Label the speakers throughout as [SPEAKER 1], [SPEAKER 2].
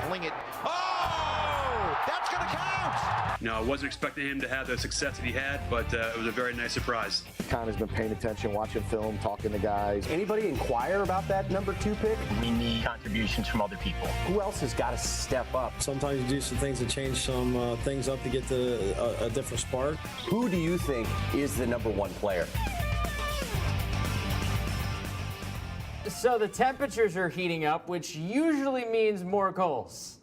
[SPEAKER 1] He'll fling it. Oh! That's going to count!
[SPEAKER 2] No, I wasn't expecting him to have the success that he had, but it was a very nice surprise.
[SPEAKER 3] Connor's been paying attention, watching film, talking to guys.
[SPEAKER 4] Anybody inquire about that number 2 pick?
[SPEAKER 5] We need contributions from other people.
[SPEAKER 4] Who else has got to step up?
[SPEAKER 6] Sometimes you do some things to change some things up to get to a different spark.
[SPEAKER 4] Who do you think is the number 1 player?
[SPEAKER 7] So the temperatures are heating up, which usually means more goals.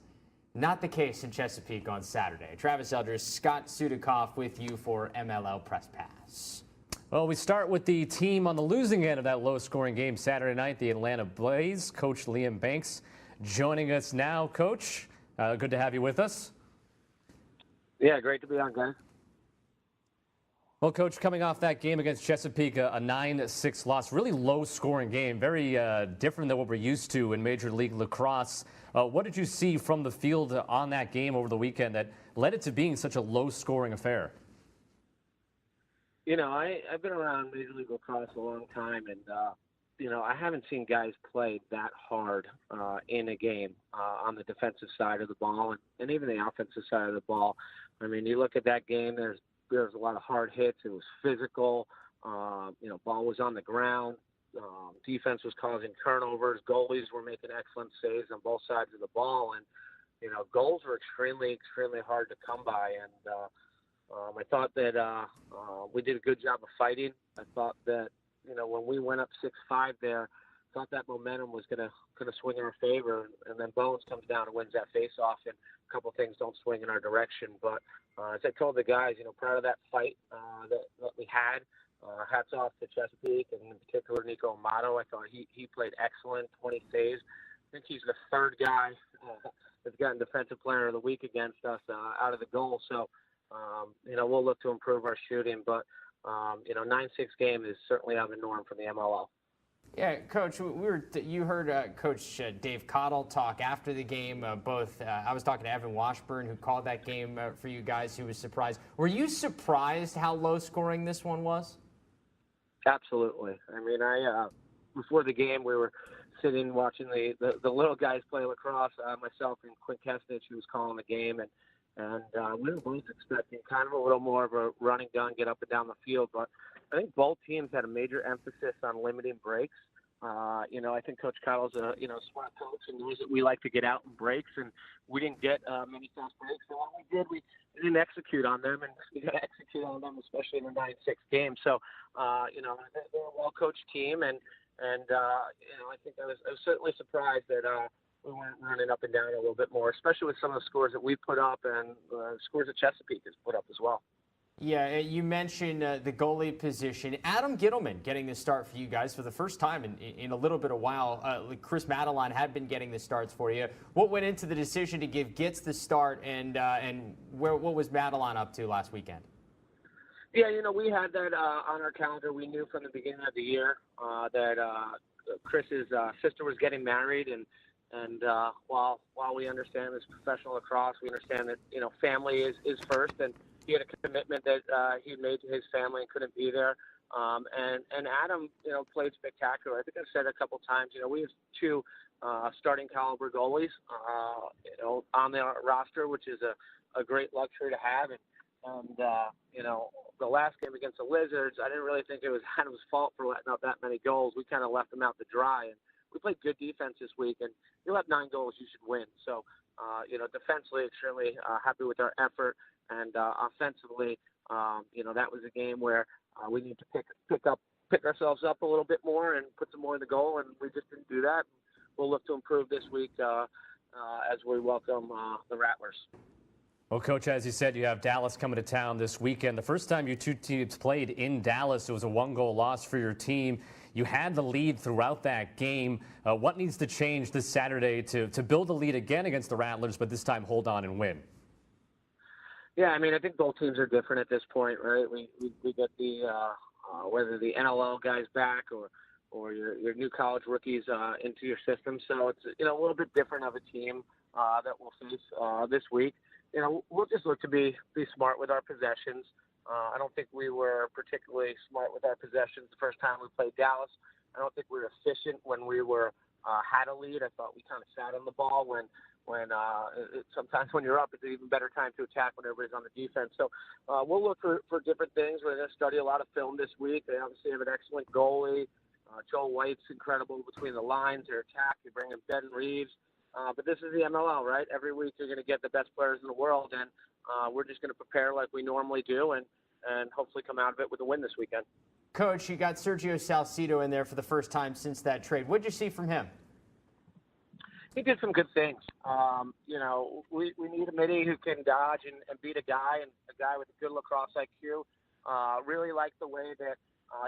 [SPEAKER 7] Not the case in Chesapeake on Saturday. Travis Eldridge, Scott Sudikoff with you for MLL Press Pass.
[SPEAKER 8] Well, we start with the team on the losing end of that low-scoring game Saturday night, the Atlanta Blaze. Coach Liam Banks joining us now. Coach, good to have you with us.
[SPEAKER 9] Yeah, great to be on, guys.
[SPEAKER 8] Well, Coach, coming off that game against Chesapeake, a 9-6 loss, really low-scoring game, very different than what we're used to in Major League Lacrosse. What did you see from the field on that game over the weekend that led it to being such a low-scoring affair?
[SPEAKER 9] You know, I've been around Major League Lacrosse a long time, and, you know, I haven't seen guys play that hard in a game on the defensive side of the ball and even the offensive side of the ball. I mean, you look at that game, there's a lot of hard hits. It was physical. You know, ball was on the ground. Defense was causing turnovers. Goalies were making excellent saves on both sides of the ball. And, you know, goals were extremely, extremely hard to come by. And I thought that we did a good job of fighting. I thought that, you know, when we went up 6-5 there, I thought that momentum was gonna swing in our favor. And then Bones comes down and wins that face-off, and a couple things don't swing in our direction. But as I told the guys, you know, proud of that fight that we had. Hats off to Chesapeake, and in particular Nico Amato. I thought he played excellent, 20 saves. I think he's the third guy that's gotten Defensive Player of the Week against us out of the goal. So, you know, we'll look to improve our shooting. But, you know, 9-6 game is certainly out of the norm for the MLL.
[SPEAKER 7] Yeah, Coach, you heard Coach Dave Cottle talk after the game. I was talking to Evan Washburn, who called that game for you guys, who was surprised. Were you surprised how low-scoring this one was?
[SPEAKER 9] Absolutely. I mean, before the game, we were sitting watching the little guys play lacrosse, myself and Quinn Kestich, who was calling the game, and we were both expecting kind of a little more of a running gun, get up and down the field, but I think both teams had a major emphasis on limiting breaks. You know, I think Coach Cottle's a smart coach and knows that we like to get out in breaks, and we didn't get many fast breaks. So when we did, we didn't execute on them, and we got to execute on them, especially in the 9-6 game. So, you know, they're a well-coached team, and you know, I think I was certainly surprised that we weren't running up and down a little bit more, especially with some of the scores that we put up and scores that Chesapeake has put up as well.
[SPEAKER 7] Yeah, you mentioned the goalie position. Adam Gittleman getting the start for you guys for the first time in a little bit of while. Chris Madeline had been getting the starts for you. What went into the decision to give Gitz the start, and what was Madeline up to last weekend?
[SPEAKER 9] Yeah, you know, we had that on our calendar. We knew from the beginning of the year that Chris's sister was getting married, and while we understand this professional lacrosse, we understand that, you know, family is first, and he had a commitment that he made to his family and couldn't be there. And Adam, you know, played spectacular. I think I've said a couple times, you know, we have two starting caliber goalies, you know, on the roster, which is a great luxury to have. And you know, the last game against the Lizards, I didn't really think it was Adam's fault for letting up that many goals. We kind of left them out to dry, and we played good defense this week. And you let 9 goals, you should win. So, you know, defensively, extremely happy with our effort. And offensively, you know, that was a game where we need to pick ourselves up a little bit more and put some more in the goal, and we just didn't do that. We'll look to improve this week as we welcome the Rattlers.
[SPEAKER 8] Well, Coach, as you said, you have Dallas coming to town this weekend. The first time your two teams played in Dallas, it was a 1-goal loss for your team. You had the lead throughout that game. What needs to change this Saturday to build a lead again against the Rattlers, but this time hold on and win?
[SPEAKER 9] Yeah, I mean, I think both teams are different at this point, right? We get the whether the NLL guys back or your new college rookies into your system. So it's, you know, a little bit different of a team that we'll face this week. You know, we'll just look to be smart with our possessions. I don't think we were particularly smart with our possessions the first time we played Dallas. I don't think we were efficient when we had a lead. I thought we kind of sat on the ball when Sometimes when you're up, it's an even better time to attack when everybody's on the defense. So we'll look for different things. We're going to study a lot of film this week. They obviously have an excellent goalie. Joel White's incredible between the lines. Their attack, you bring in Ben Reeves. But this is the MLL, right? Every week you're going to get the best players in the world, and we're just going to prepare like we normally do and hopefully come out of it with a win this weekend.
[SPEAKER 7] Coach, you got Sergio Salcido in there for the first time since that trade. What did you see from him?
[SPEAKER 9] He did some good things. We need a midi who can dodge and beat a guy, and a guy with a good lacrosse IQ. Really liked the way that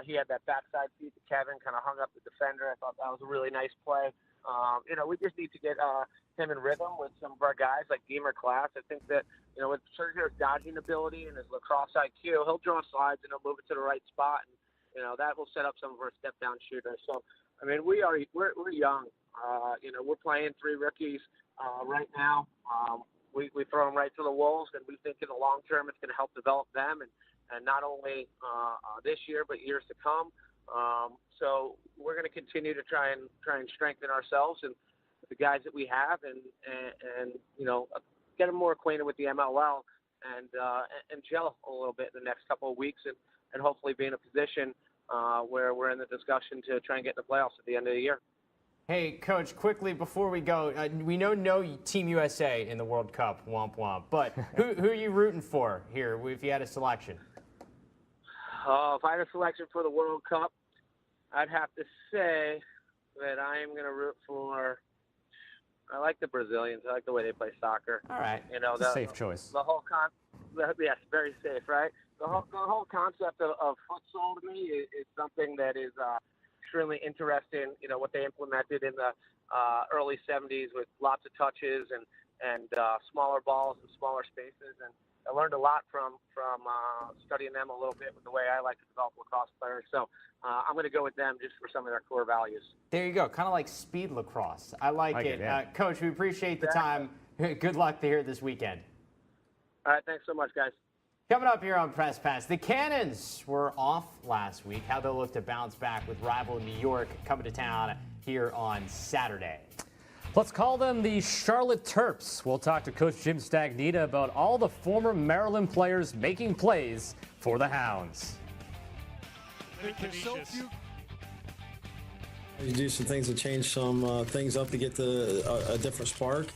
[SPEAKER 9] he had that backside feed to Kevin, kind of hung up the defender. I thought that was a really nice play. We just need to get him in rhythm with some of our guys like Gamer Class. I think that, with Sergio's dodging ability and his lacrosse IQ, he'll draw slides and he'll move it to the right spot. And, that will set up some of our step-down shooters. So, we're young. We're playing 3 rookies right now. We throw them right to the wolves, and we think in the long term it's going to help develop them, and not only this year but years to come. So we're going to continue to try and strengthen ourselves and the guys that we have, and get them more acquainted with the MLL and gel a little bit in the next couple of weeks, and hopefully be in a position where we're in the discussion to try and get in the playoffs at the end of the year.
[SPEAKER 7] Hey, Coach, quickly before we go, we know no Team USA in the World Cup, womp womp, but who are you rooting for here if you had a selection?
[SPEAKER 9] If I had a selection for the World Cup, I'd have to say that I am going to root for. I like the Brazilians. I like the way they play soccer.
[SPEAKER 7] All right.
[SPEAKER 8] Safe choice.
[SPEAKER 9] The whole yes, very safe, right? The whole concept of futsal to me is something that is extremely interesting. What they implemented in the early 70s with lots of touches and smaller balls and smaller spaces, and I learned a lot from studying them a little bit with the way I like to develop lacrosse players. So I'm going to go with them just for some of their core values. There
[SPEAKER 7] you go, kind of like speed lacrosse. I like it. Yeah. Coach, we appreciate the time. Good luck here this weekend.
[SPEAKER 9] All right, thanks so much, guys.
[SPEAKER 7] Coming up here on Press Pass, the Cannons were off last week. How they'll look to bounce back with rival New York coming to town here on Saturday.
[SPEAKER 8] Let's call them the Charlotte Terps. We'll talk to Coach Jim Stagnita about all the former Maryland players making plays for the Hounds.
[SPEAKER 6] You do some things to change some things up to get a different spark.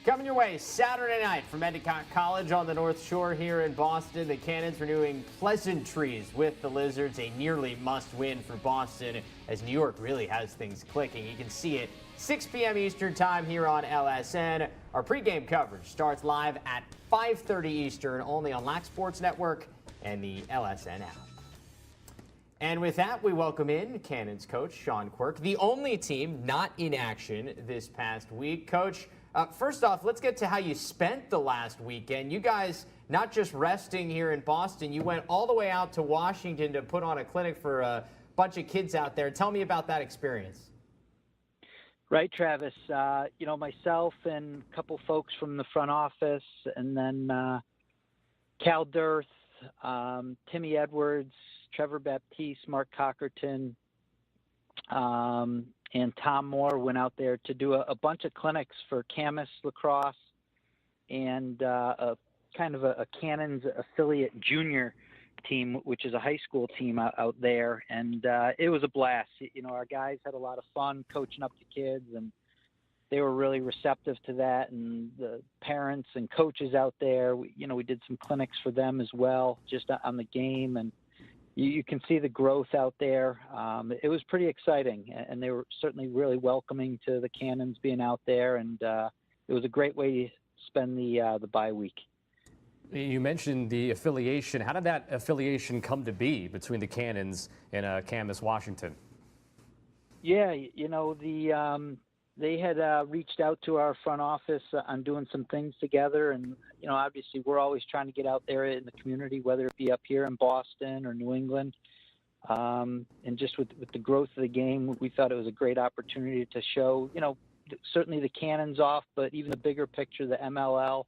[SPEAKER 7] Coming your way Saturday night from Endicott College on the North Shore here in Boston. The Cannons renewing pleasantries with the Lizards, a nearly must-win for Boston as New York really has things clicking. You can see it 6 p.m. Eastern time here on LSN. Our pregame coverage starts live at 5:30 Eastern only on LAC Sports Network and the LSN app. And with that, we welcome in Cannons coach Sean Quirk, the only team not in action this past week. Coach, first off, let's get to how you spent the last weekend. You guys not just resting here in Boston, you went all the way out to Washington to put on a clinic for a bunch of kids out there. Tell me about that experience.
[SPEAKER 10] Right, Travis. Myself and a couple folks from the front office, and then Cal Dirth, Timmy Edwards, Trevor Baptiste, Mark Cockerton, and Tom Moore went out there to do a bunch of clinics for Camas Lacrosse and a kind of a Cannons affiliate junior team, which is a high school team out there. And it was a blast. Our guys had a lot of fun coaching up the kids, and they were really receptive to that. And the parents and coaches out there, we did some clinics for them as well, just on the game. And you can see the growth out there. It was pretty exciting, and they were certainly really welcoming to the Cannons being out there, and it was a great way to spend the bye week.
[SPEAKER 8] You mentioned the affiliation. How did that affiliation come to be between the Cannons and Camas, Washington?
[SPEAKER 10] Yeah, they had reached out to our front office on doing some things together, and obviously we're always trying to get out there in the community, whether it be up here in Boston or New England. And just with the growth of the game, we thought it was a great opportunity to show, certainly the Cannons off, but even the bigger picture, the MLL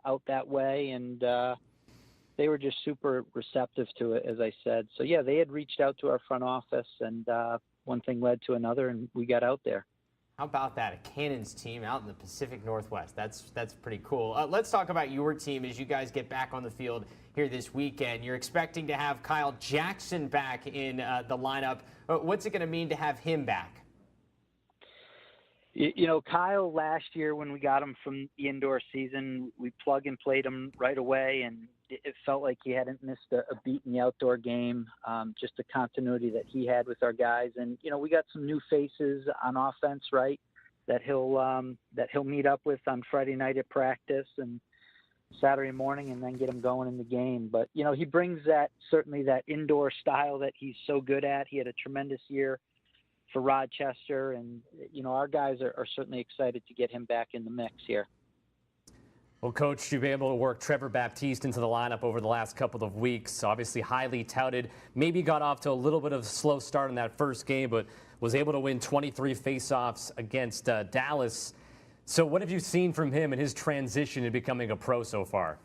[SPEAKER 10] out that way. And they were just super receptive to it, as I said. So yeah, they had reached out to our front office, and one thing led to another, and we got out there.
[SPEAKER 7] How about that? A Cannons team out in the Pacific Northwest. That's pretty cool. Let's talk about your team as you guys get back on the field here this weekend. You're expecting to have Kyle Jackson back in the lineup. What's it going to mean to have him back?
[SPEAKER 10] You know, Kyle, last year when we got him from the indoor season, we plug and played him right away, and it felt like he hadn't missed a beat in the outdoor game, just the continuity that he had with our guys. And, you know, we got some new faces on offense, right, that he'll meet up with on Friday night at practice and Saturday morning, and then get him going in the game. But, you know, he brings certainly that indoor style that he's so good at. He had a tremendous year for Rochester, and, you know, our guys are certainly excited to get him back in the mix here.
[SPEAKER 8] Well, Coach, you've been able to work Trevor Baptiste into the lineup over the last couple of weeks. Obviously highly touted. Maybe got off to a little bit of a slow start in that first game, but was able to win 23 faceoffs against Dallas. So what have you seen from him in his transition to becoming a pro so far?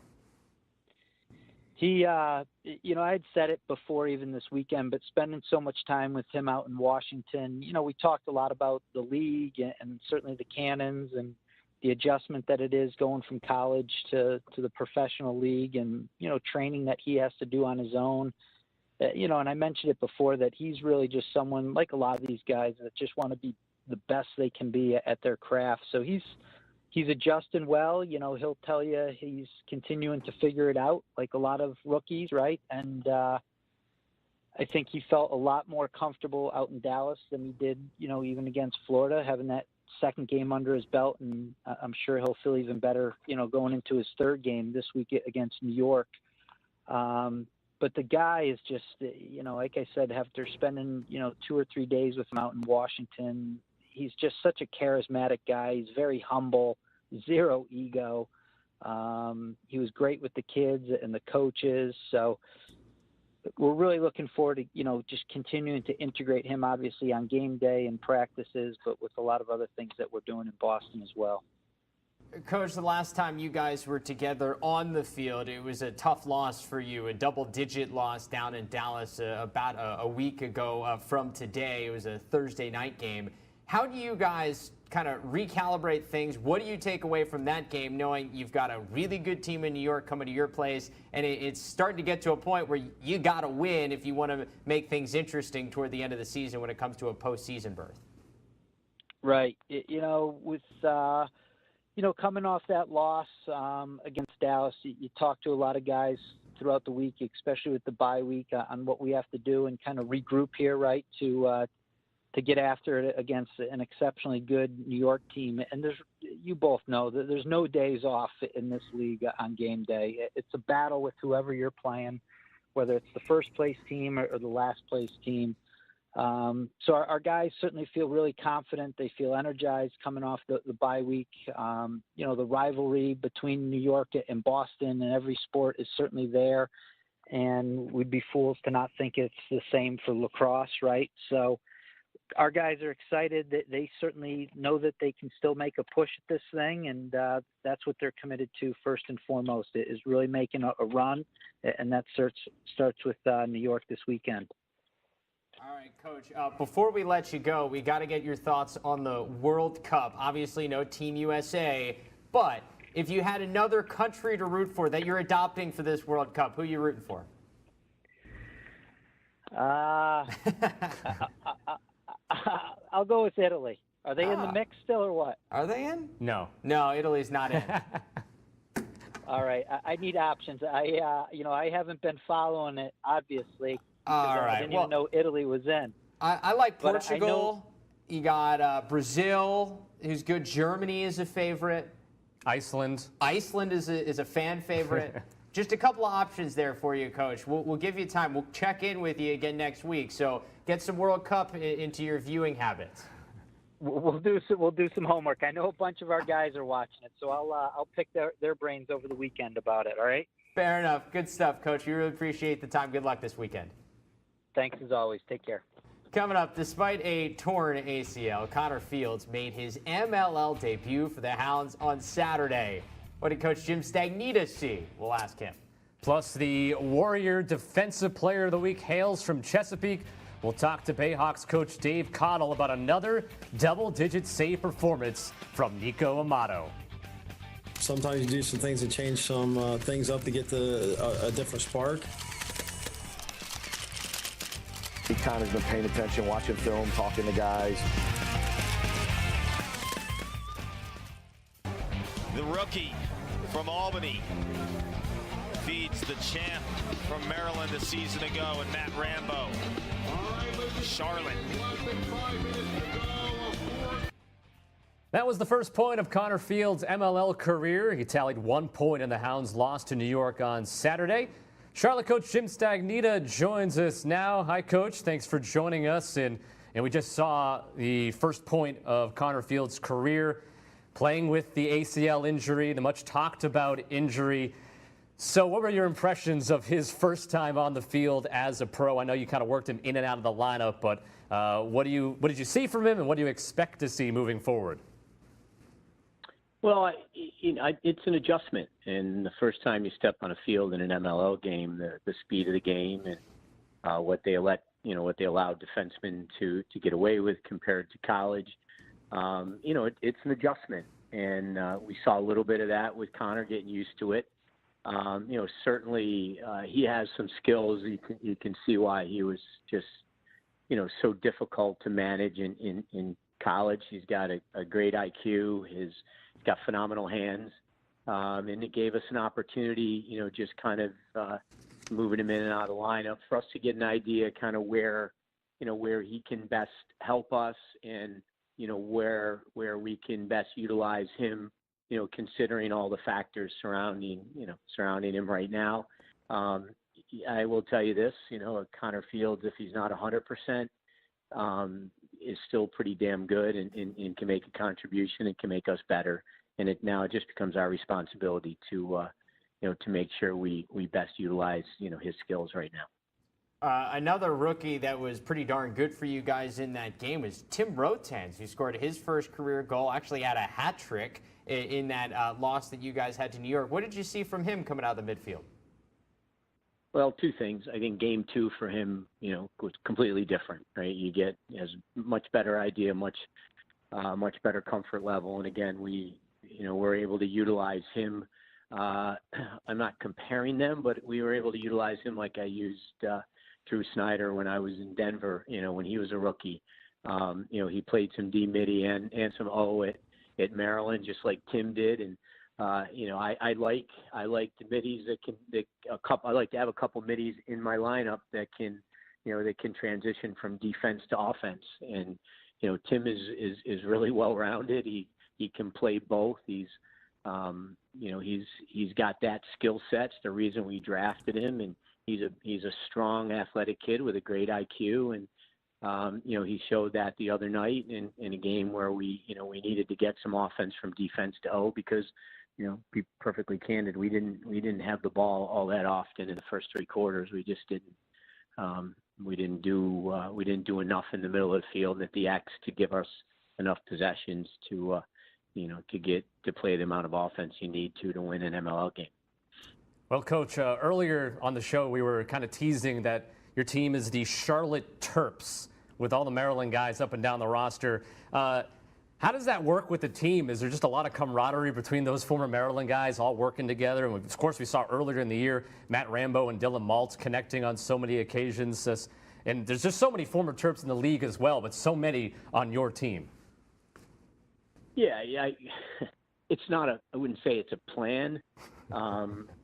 [SPEAKER 10] He, you know, I had said it before even this weekend, but spending so much time with him out in Washington, you know, we talked a lot about the league and certainly the Cannons and the adjustment that it is going from college to the professional league, and, you know, training that he has to do on his own. You know, and I mentioned it before that he's really just someone like a lot of these guys that just want to be the best they can be at their craft. So he's adjusting well. You know, he'll tell you he's continuing to figure it out like a lot of rookies, right? And I think he felt a lot more comfortable out in Dallas than he did, you know, even against Florida, having that second game under his belt. And I'm sure he'll feel even better, you know, going into his third game this week against New York. But the guy is just, you know, like I said, after spending, you know, 2 or 3 days with him out in Washington, he's just such a charismatic guy. He's very humble, zero ego. He was great with the kids and the coaches. So we're really looking forward to, you know, just continuing to integrate him, obviously, on game day and practices, but with a lot of other things that we're doing in Boston as well.
[SPEAKER 7] Coach, the last time you guys were together on the field, it was a tough loss for you, a double-digit loss down in Dallas about a week ago from today. It was a Thursday night game. How do you guys kind of recalibrate things? What do you take away from that game, knowing you've got a really good team in New York coming to your place, and it's starting to get to a point where you got to win if you want to make things interesting toward the end of the season when it comes to a postseason berth?
[SPEAKER 10] Right. You know, with you know, coming off that loss against Dallas, you talk to a lot of guys throughout the week, especially with the bye week, on what we have to do and kind of regroup here, right, to get after it against an exceptionally good New York team. And you both know that there's no days off in this league on game day. It's a battle with whoever you're playing, whether it's the first place team or the last place team. So our guys certainly feel really confident. They feel energized coming off the bye week. You know, the rivalry between New York and Boston and every sport is certainly there. And we'd be fools to not think it's the same for lacrosse, right? So our guys are excited. They certainly know that they can still make a push at this thing, and that's what they're committed to first and foremost, is really making a run, and that starts with New York this weekend.
[SPEAKER 7] All right, Coach, before we let you go, we got to get your thoughts on the World Cup. Obviously, no Team USA, but if you had another country to root for that you're adopting for this World Cup, who are you rooting for?
[SPEAKER 10] I'll go with Italy. Are they in the mix still or what?
[SPEAKER 7] Are they in?
[SPEAKER 8] No.
[SPEAKER 7] No, Italy's not in.
[SPEAKER 10] All right. I need options. You know, I haven't been following it, obviously.
[SPEAKER 7] All right.
[SPEAKER 10] I didn't even know Italy was in.
[SPEAKER 7] I like Portugal. You got Brazil, who's good. Germany is a favorite.
[SPEAKER 8] Iceland.
[SPEAKER 7] Iceland is a fan favorite. Just a couple of options there for you, Coach. We'll give you time. We'll check in with you again next week. So get some World Cup into your viewing habits.
[SPEAKER 10] We'll do some homework. I know a bunch of our guys are watching it, so I'll pick their brains over the weekend about it. All right.
[SPEAKER 7] Fair enough. Good stuff, Coach. We really appreciate the time. Good luck this weekend.
[SPEAKER 10] Thanks as always. Take care.
[SPEAKER 7] Coming up, despite a torn ACL, Connor Fields made his MLL debut for the Hounds on Saturday. What did Coach Jim Stagnita see? We'll ask him.
[SPEAKER 8] Plus, the Warrior Defensive Player of the Week hails from Chesapeake. We'll talk to Bayhawks coach Dave Cottle about another double-digit save performance from Nico Amato.
[SPEAKER 6] Sometimes you do some things to change some things up to get a different spark.
[SPEAKER 3] Connor's been paying attention, watching film, talking to guys.
[SPEAKER 1] The rookie from Albany feeds the champ from Maryland a season ago, and Matt Rambo. Charlotte.
[SPEAKER 8] That was the first point of Connor Field's MLL career. He tallied 1 point in the Hounds' loss to New York on Saturday. Charlotte coach Jim Stagnita joins us now. Hi, Coach. Thanks for joining us. And we just saw the first point of Connor Field's career, playing with the ACL injury, the much talked about injury. So what were your impressions of his first time on the field as a pro? I know you kind of worked him in and out of the lineup, but what did you see from him, and what do you expect to see moving forward?
[SPEAKER 5] Well, it's an adjustment, and the first time you step on a field in an MLL game, the speed of the game and what they allow defensemen to get away with compared to college, it's an adjustment, and we saw a little bit of that with Connor getting used to it. Certainly he has some skills. You can see why he was just, so difficult to manage in college. He's got a great IQ. He's got phenomenal hands. And it gave us an opportunity, just kind of moving him in and out of the lineup for us to get an idea kind of where he can best help us and, where we can best utilize him, considering all the factors surrounding him right now. I will tell you this, Connor Fields, if he's not 100%, is still pretty damn good and can make a contribution and can make us better. And it just becomes our responsibility to make sure we best utilize, his skills right now.
[SPEAKER 7] Another rookie that was pretty darn good for you guys in that game was Tim Rotans, who scored his first career goal, actually had a hat trick in that loss that you guys had to New York. What did you see from him coming out of the midfield?
[SPEAKER 5] Well, two things. I think game two for him, was completely different, right? Has much better idea, much better comfort level. And again, we're able to utilize him. I'm not comparing them, but we were able to utilize him like I used Drew Snyder when I was in Denver, when he was a rookie. He played some D midi and some O at Maryland, just like Tim did. And, I like the middies I like to have a couple middies in my lineup that can transition from defense to offense. And, Tim is really well-rounded. He can play both. He's got that skill set. It's the reason we drafted him, and he's a strong, athletic kid with a great IQ. And he showed that the other night in a game where we needed to get some offense from defense to O because, be perfectly candid, we didn't have the ball all that often in the first three quarters. We just didn't. We didn't do enough in the middle of the field and at the X to give us enough possessions to play the amount of offense you need to win an MLL game.
[SPEAKER 8] Well, Coach, earlier on the show, we were kind of teasing that your team is the Charlotte Terps with all the Maryland guys up and down the roster. How does that work with the team? Is there just a lot of camaraderie between those former Maryland guys all working together? And of course, we saw earlier in the year Matt Rambo and Dylan Maltz connecting on so many occasions. And there's just so many former Terps in the league as well, but so many on your team.
[SPEAKER 5] Yeah. It's not I wouldn't say it's a plan.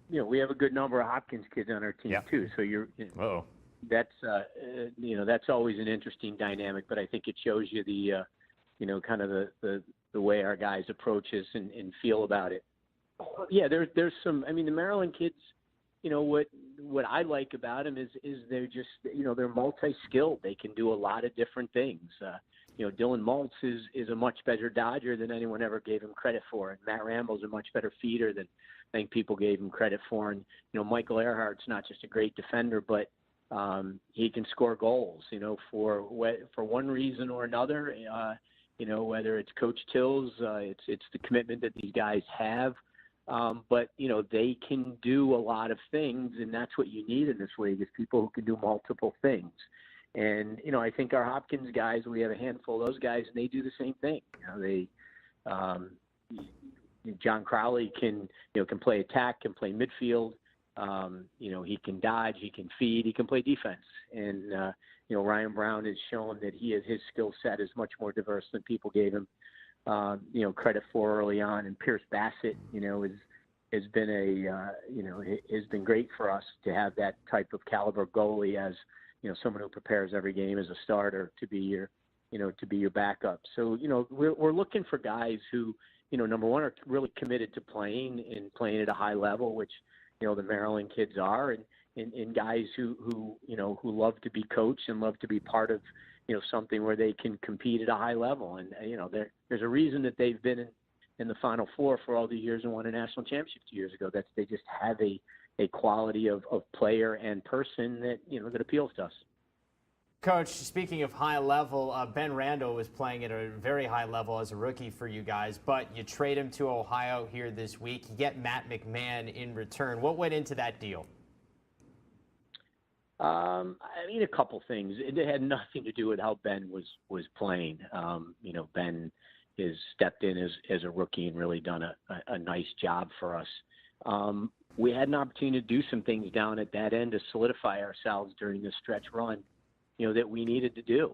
[SPEAKER 5] We have a good number of Hopkins kids on our team too. So that's always an interesting dynamic, but I think it shows you the kind of the way our guys approach us and feel about it. Yeah, there's some. I mean, the Maryland kids. What I like about them is they're just they're multi-skilled. They can do a lot of different things. Dylan Maltz is a much better dodger than anyone ever gave him credit for, and Matt Rambo's a much better feeder than I think people gave him credit for. And Michael Earhart's not just a great defender, but he can score goals. For one reason or another. Whether it's Coach Tills, it's the commitment that these guys have. But, they can do a lot of things, and that's what you need in this league is people who can do multiple things. And, I think our Hopkins guys, we have a handful of those guys, and they do the same thing. John Crowley can play attack, can play midfield. He can dodge, he can feed, he can play defense. And, Ryan Brown has shown that his skill set is much more diverse than people gave him, credit for early on. And Pierce Bassett, has been great for us to have that type of caliber goalie as, someone who prepares every game as a starter to be your backup. So, we're looking for guys who, number one, are really committed to playing at a high level, which, the Maryland kids are, and guys who love to be coached and love to be part of, something where they can compete at a high level. And, there's a reason that they've been in the Final Four for all the years and won a national championship 2 years ago. They just have a quality of player and person that, that appeals to us.
[SPEAKER 7] Coach, speaking of high level, Ben Randall was playing at a very high level as a rookie for you guys, but you trade him to Ohio here this week. You get Matt McMahon in return. What went into that deal? A couple things. It had nothing to do with how Ben was playing. Ben has stepped in as a rookie and really done a nice job for us. We had an opportunity to do some things down at that end to solidify ourselves during this stretch run, that we needed to do.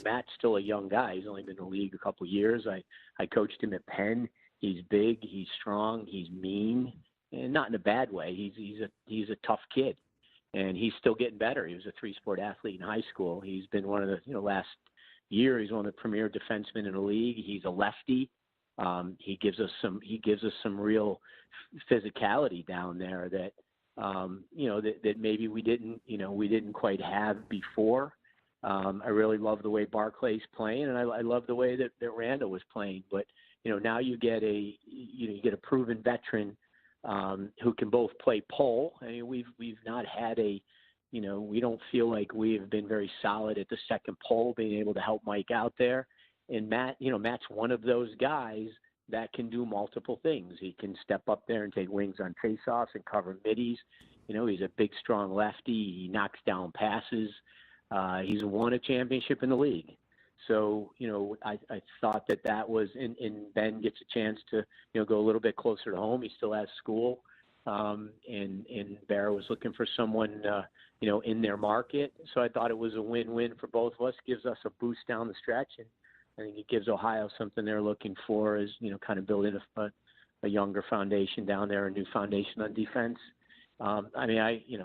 [SPEAKER 7] Matt's still a young guy. He's only been in the league a couple of years. I coached him at Penn. He's big, he's strong, he's mean, and not in a bad way. He's a tough kid, and he's still getting better. He was a 3-sport athlete in high school. He's been one of the, last year, he's one of the premier defensemen in the league. He's a lefty. He gives us some real physicality down there that, that maybe we didn't quite have before. I really love the way Barclay's playing, and I love the way that Randall was playing. But now you get a proven veteran who can both play pole. We've not had we don't feel like we have been very solid at the second pole, being able to help Mike out there. And Matt's one of those guys that can do multiple things. He can step up there and take wings on faceoffs and cover middies. He's a big, strong lefty. He knocks down passes. He's won a championship in the league. So, I thought that was, and Ben gets a chance to, go a little bit closer to home. He still has school. And Bear was looking for someone, in their market. So I thought it was a win-win for both of us. Gives us a boost down the stretch, and I think it gives Ohio something they're looking for, is kind of building a younger foundation down there, a new foundation on defense. It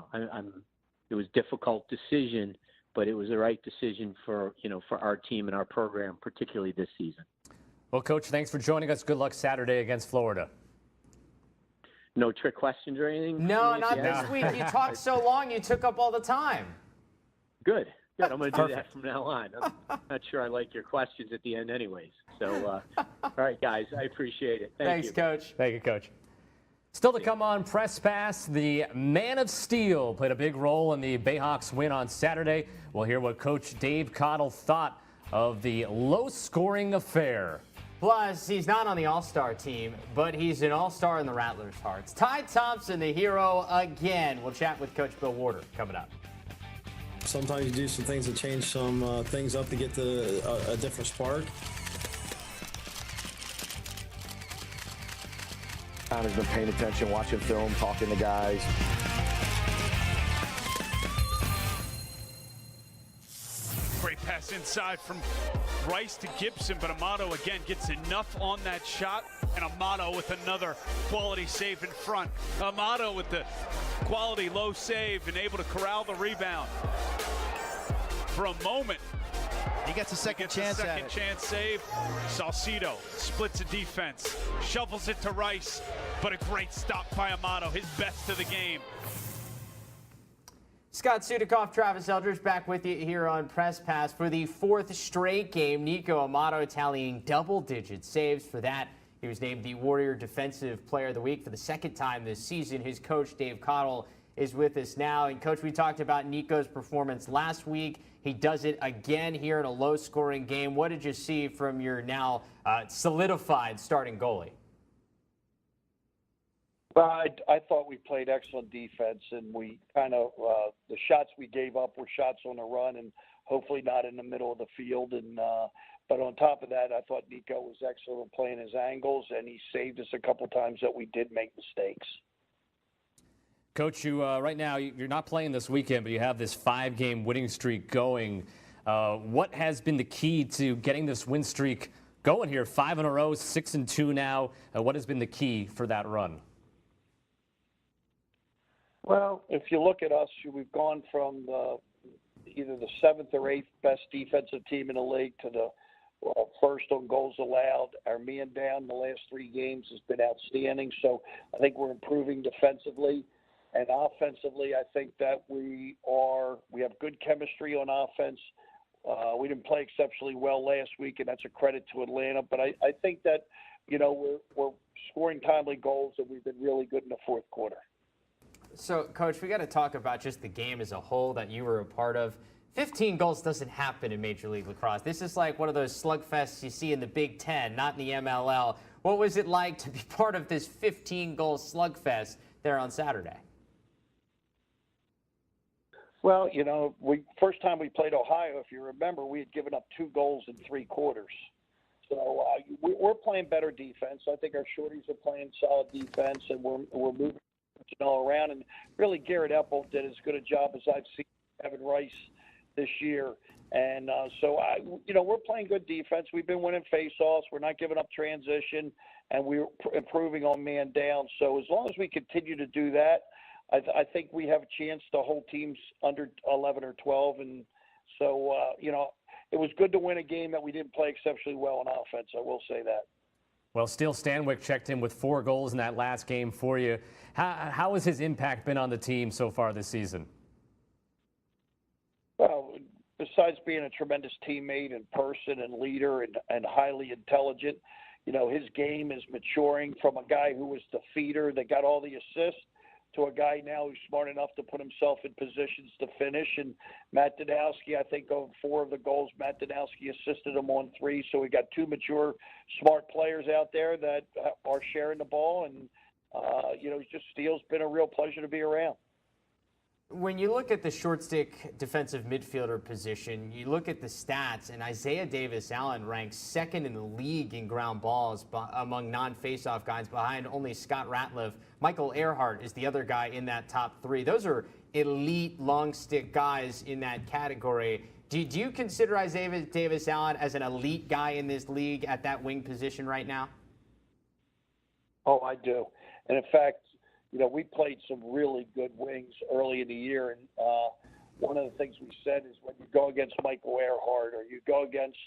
[SPEAKER 7] was a difficult decision, but it was the right decision for our team and our program, particularly this season.
[SPEAKER 8] Well, Coach, thanks for joining us. Good luck Saturday against Florida.
[SPEAKER 5] No trick questions or anything?
[SPEAKER 7] No, not this week. You talked so long, you took up all the time.
[SPEAKER 5] Good. I'm going to do that from now on. I'm not sure I like your questions at the end anyways. So, all right, guys, I appreciate it.
[SPEAKER 7] Thanks, Coach.
[SPEAKER 8] Thank you, Coach. Still to come on Press Pass, the Man of Steel played a big role in the Bayhawks win on Saturday. We'll hear what Coach Dave Cottle thought of the low-scoring affair.
[SPEAKER 7] Plus, he's not on the All-Star team, but he's an All-Star in the Rattlers' hearts. Ty Thompson, the hero again. We'll chat with Coach Bill Warder coming up.
[SPEAKER 6] Sometimes you do some things to change some things up to get a different spark.
[SPEAKER 3] Has been paying attention, watching film, talking to guys.
[SPEAKER 11] Great pass inside from Rice to Gibson, but Amato again gets enough on that shot, and Amato with another quality save in front. Amato with the quality low save and able to corral the rebound. For a moment,
[SPEAKER 12] he gets a second chance at it.
[SPEAKER 11] Chance save. Salcido splits a defense, shovels it to Rice, but a great stop by Amato, his best of the game.
[SPEAKER 7] Scott Sudikoff, Travis Eldridge back with you here on Press Pass for the fourth straight game. Nico Amato tallying double-digit saves for that. He was named the Warrior Defensive Player of the Week for the second time this season. His coach, Dave Cottle, is with us now. And, Coach, we talked about Nico's performance last week. He does it again here in a low-scoring game. What did you see from your now solidified starting goalie?
[SPEAKER 13] Well, I thought we played excellent defense, and we kind of the shots we gave up were shots on the run, and hopefully not in the middle of the field. And but on top of that, I thought Nico was excellent playing his angles, and he saved us a couple times that we did make mistakes.
[SPEAKER 8] Coach, you right now you're not playing this weekend, but you have this 5-game winning streak going. What has been the key to getting this win streak going here? 5 in a row, 6-2 now. What has been the key for that run?
[SPEAKER 13] Well, if you look at us, we've gone from either the 7th or 8th best defensive team in the league to the first on goals allowed. Our man down the last 3 games has been outstanding. So I think we're improving defensively. And offensively, I think that we have good chemistry on offense. We didn't play exceptionally well last week, and that's a credit to Atlanta. But I think that, we're scoring timely goals, and we've been really good in the fourth quarter.
[SPEAKER 7] So, Coach, we got to talk about just the game as a whole that you were a part of. 15 goals doesn't happen in Major League Lacrosse. This is like one of those slugfests you see in the Big Ten, not in the MLL. What was it like to be part of this 15-goal slugfest there on Saturday?
[SPEAKER 13] Well, first time we played Ohio, if you remember, we had given up 2 goals in 3 quarters. So we're playing better defense. I think our shorties are playing solid defense, and we're moving all around. And really, Garrett Epple did as good a job as I've seen Evan Rice this year. And we're playing good defense. We've been winning faceoffs. We're not giving up transition, and we're improving on man down. So as long as we continue to do that, I think we have a chance to hold teams under 11 or 12. And so, it was good to win a game that we didn't play exceptionally well on offense. I will say that.
[SPEAKER 8] Well, Steele Stanwyck checked in with 4 goals in that last game for you. How has his impact been on the team so far this season?
[SPEAKER 13] Well, besides being a tremendous teammate and person and leader and highly intelligent, his game is maturing from a guy who was the feeder that got all the assists to a guy now who's smart enough to put himself in positions to finish. And Matt Danowski, I think of 4 of the goals, Matt Danowski assisted him on 3. So we got 2 mature, smart players out there that are sharing the ball. And, Steele's been a real pleasure to be around.
[SPEAKER 7] When you look at the short stick defensive midfielder position, you look at the stats, and Isaiah Davis-Allen ranks 2nd in the league in ground balls among non-faceoff guys, behind only Scott Ratliff. Michael Earhart is the other guy in that top 3. Those are elite long stick guys in that category. Do you consider Isaiah Davis-Allen as an elite guy in this league at that wing position right now?
[SPEAKER 13] Oh, I do. And in fact, we played some really good wings early in the year, and one of the things we said is when you go against Michael Earhart or you go against,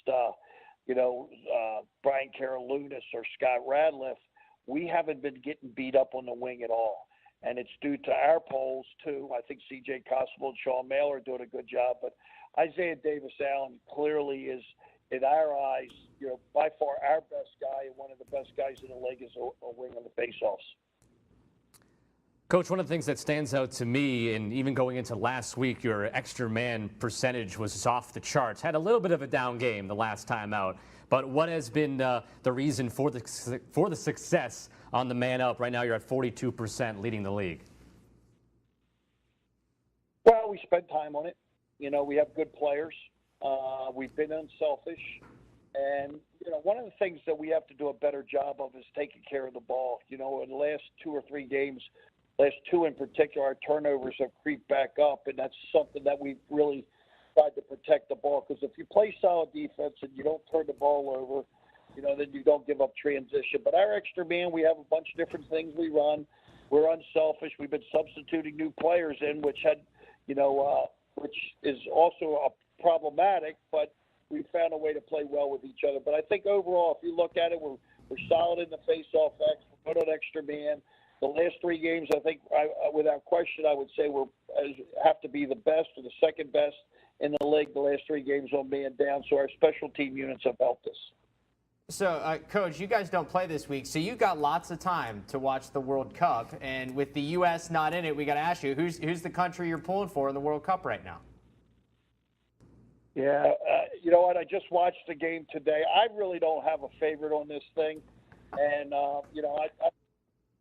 [SPEAKER 13] Brian Karalunas or Scott Radliff, we haven't been getting beat up on the wing at all. And it's due to our polls, too. I think C.J. Constable and Sean Mailer are doing a good job. But Isaiah Davis-Allen clearly is, in our eyes, by far our best guy and one of the best guys in the league is a wing on the faceoffs.
[SPEAKER 8] Coach, one of the things that stands out to me, and even going into last week, your extra man percentage was off the charts. Had a little bit of a down game the last time out. But what has been the reason for the success on the man up? Right now you're at 42%, leading the league.
[SPEAKER 13] Well, we spend time on it. We have good players. We've been unselfish. And, one of the things that we have to do a better job of is taking care of the ball. In the last 2 or 3 games, last 2 in particular, our turnovers have creeped back up, and that's something that we've really tried to protect the ball. Because if you play solid defense and you don't turn the ball over, then you don't give up transition. But our extra man, we have a bunch of different things we run. We're unselfish. We've been substituting new players in, which which is also problematic, but we found a way to play well with each other. But I think overall, if you look at it, we're solid in the face-off X. We're good on extra man. The last 3 games, I think, without question, I would say have to be the best or the second best in the league. The last 3 games on man down, so our special team units have helped us.
[SPEAKER 7] So, Coach, you guys don't play this week, so you got lots of time to watch the World Cup. And with the U.S. not in it, we got to ask you, who's the country you're pulling for in the World Cup right now?
[SPEAKER 13] Yeah, you know what? I just watched the game today. I really don't have a favorite on this thing, and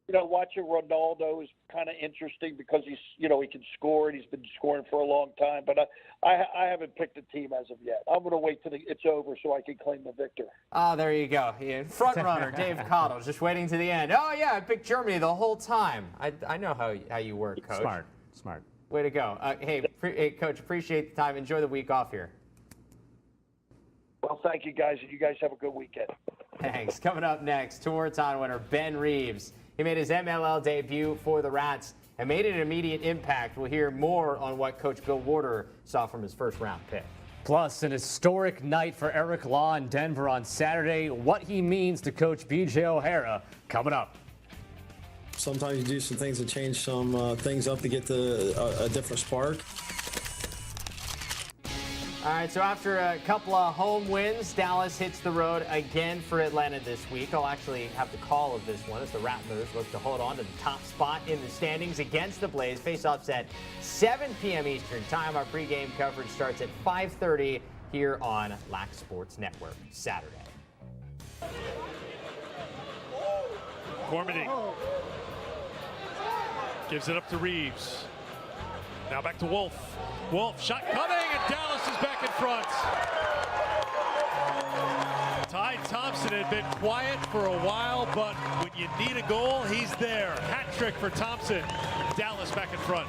[SPEAKER 13] watching Ronaldo is kind of interesting because he's, he can score and he's been scoring for a long time. But I haven't picked a team as of yet. I'm going to wait till it's over so I can claim the victor.
[SPEAKER 7] Oh, there you go. Yeah, front runner Dave Cottle, just waiting to the end. Oh yeah, I picked Germany the whole time. I know how you work, Coach.
[SPEAKER 8] Smart.
[SPEAKER 7] Way to go. Hey, Coach, appreciate the time. Enjoy the week off here.
[SPEAKER 13] Well, thank you guys, and you guys have a good weekend.
[SPEAKER 7] Thanks. Coming up next, Tour-a-thon winner Ben Reeves. He made his MLL debut for the Rats and made an immediate impact. We'll hear more on what Coach Bill Warder saw from his first-round pick.
[SPEAKER 8] Plus, an historic night for Eric Law in Denver on Saturday. What he means to Coach B.J. O'Hara coming up.
[SPEAKER 6] Sometimes you do some things to change some things up to get a different spark.
[SPEAKER 7] All right, so after a couple of home wins, Dallas hits the road again for Atlanta this week. I'll actually have the call of this one as the Rattlers look to hold on to the top spot in the standings against the Blaze. Face-offs at 7 p.m. Eastern Time. Our pregame coverage starts at 5:30 here on Lac Sports Network Saturday.
[SPEAKER 14] Gormady gives it up to Reeves. Now back to Wolf. Wolf, shot coming, and Dallas is back in front. Ty Thompson had been quiet for a while, but when you need a goal, he's there. Hat trick for Thompson. Dallas back in front.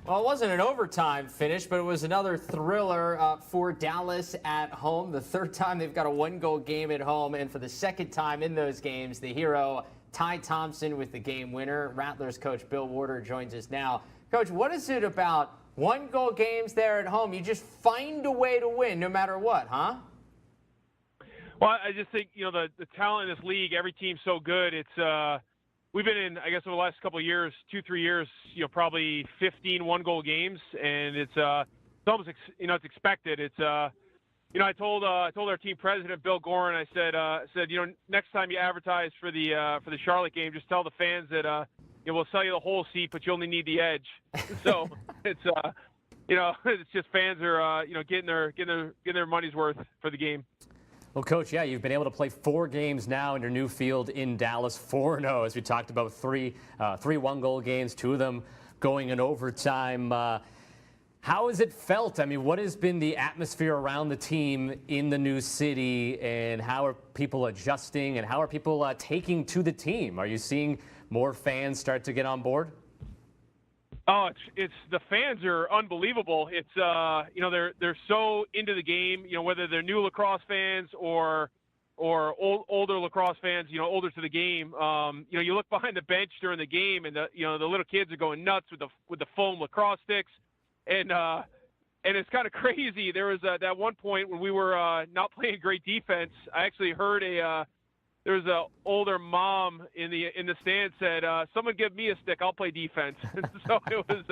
[SPEAKER 7] Well, it wasn't an overtime finish, but it was another thriller for Dallas at home. The third time they've got a one-goal game at home, and for the second time in those games, the hero, Ty Thompson, with the game winner. Rattlers coach Bill Warder joins us now. Coach, what is it about one-goal games there at home? You just find a way to win no matter what, huh?
[SPEAKER 15] Well, I just think, the talent in this league, every team's so good. It's we've been in, I guess, over the last couple of years, 2-3 years, probably 15 one-goal games, and it's almost, it's expected. It's I told our team president Bill Gorin, I said, next time you advertise for the Charlotte game, just tell the fans that we'll sell you the whole seat, but you only need the edge. So it's it's just fans are getting their money's worth for the game.
[SPEAKER 8] Well, Coach, you've been able to play 4 games now in your new field in Dallas, 4-0, as we talked about, 3 one-goal games, 2 of them going in overtime. How has it felt? I mean, what has been the atmosphere around the team in the new city, and how are people adjusting, and how are people taking to the team? Are you seeing more fans start to get on board?
[SPEAKER 15] Oh, it's the fans are unbelievable. It's they're so into the game. Whether they're new lacrosse fans or older lacrosse fans, older to the game. You look behind the bench during the game, and the little kids are going nuts with the foam lacrosse sticks, and it's kind of crazy. There was that one point when we were not playing great defense. I actually heard there was an older mom in the stand said, "Someone give me a stick, I'll play defense." And so it was,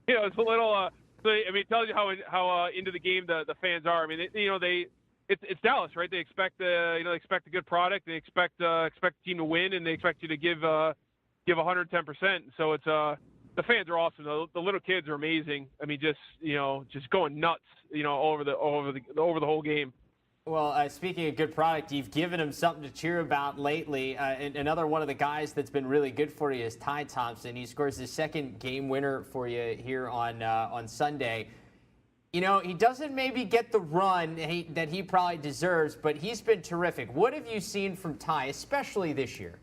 [SPEAKER 15] it was a little. It tells you how into the game the fans are. I mean, it's Dallas, right? They expect they expect a good product. They expect the team to win, and they expect you to give 110%. So it's the fans are awesome. The little kids are amazing. I mean, just going nuts, over the whole game.
[SPEAKER 7] Well, speaking of good product, you've given him something to cheer about lately. And another one of the guys that's been really good for you is Ty Thompson. He scores his second game winner for you here on Sunday. He doesn't maybe get the run that he probably deserves, but he's been terrific. What have you seen from Ty, especially this year?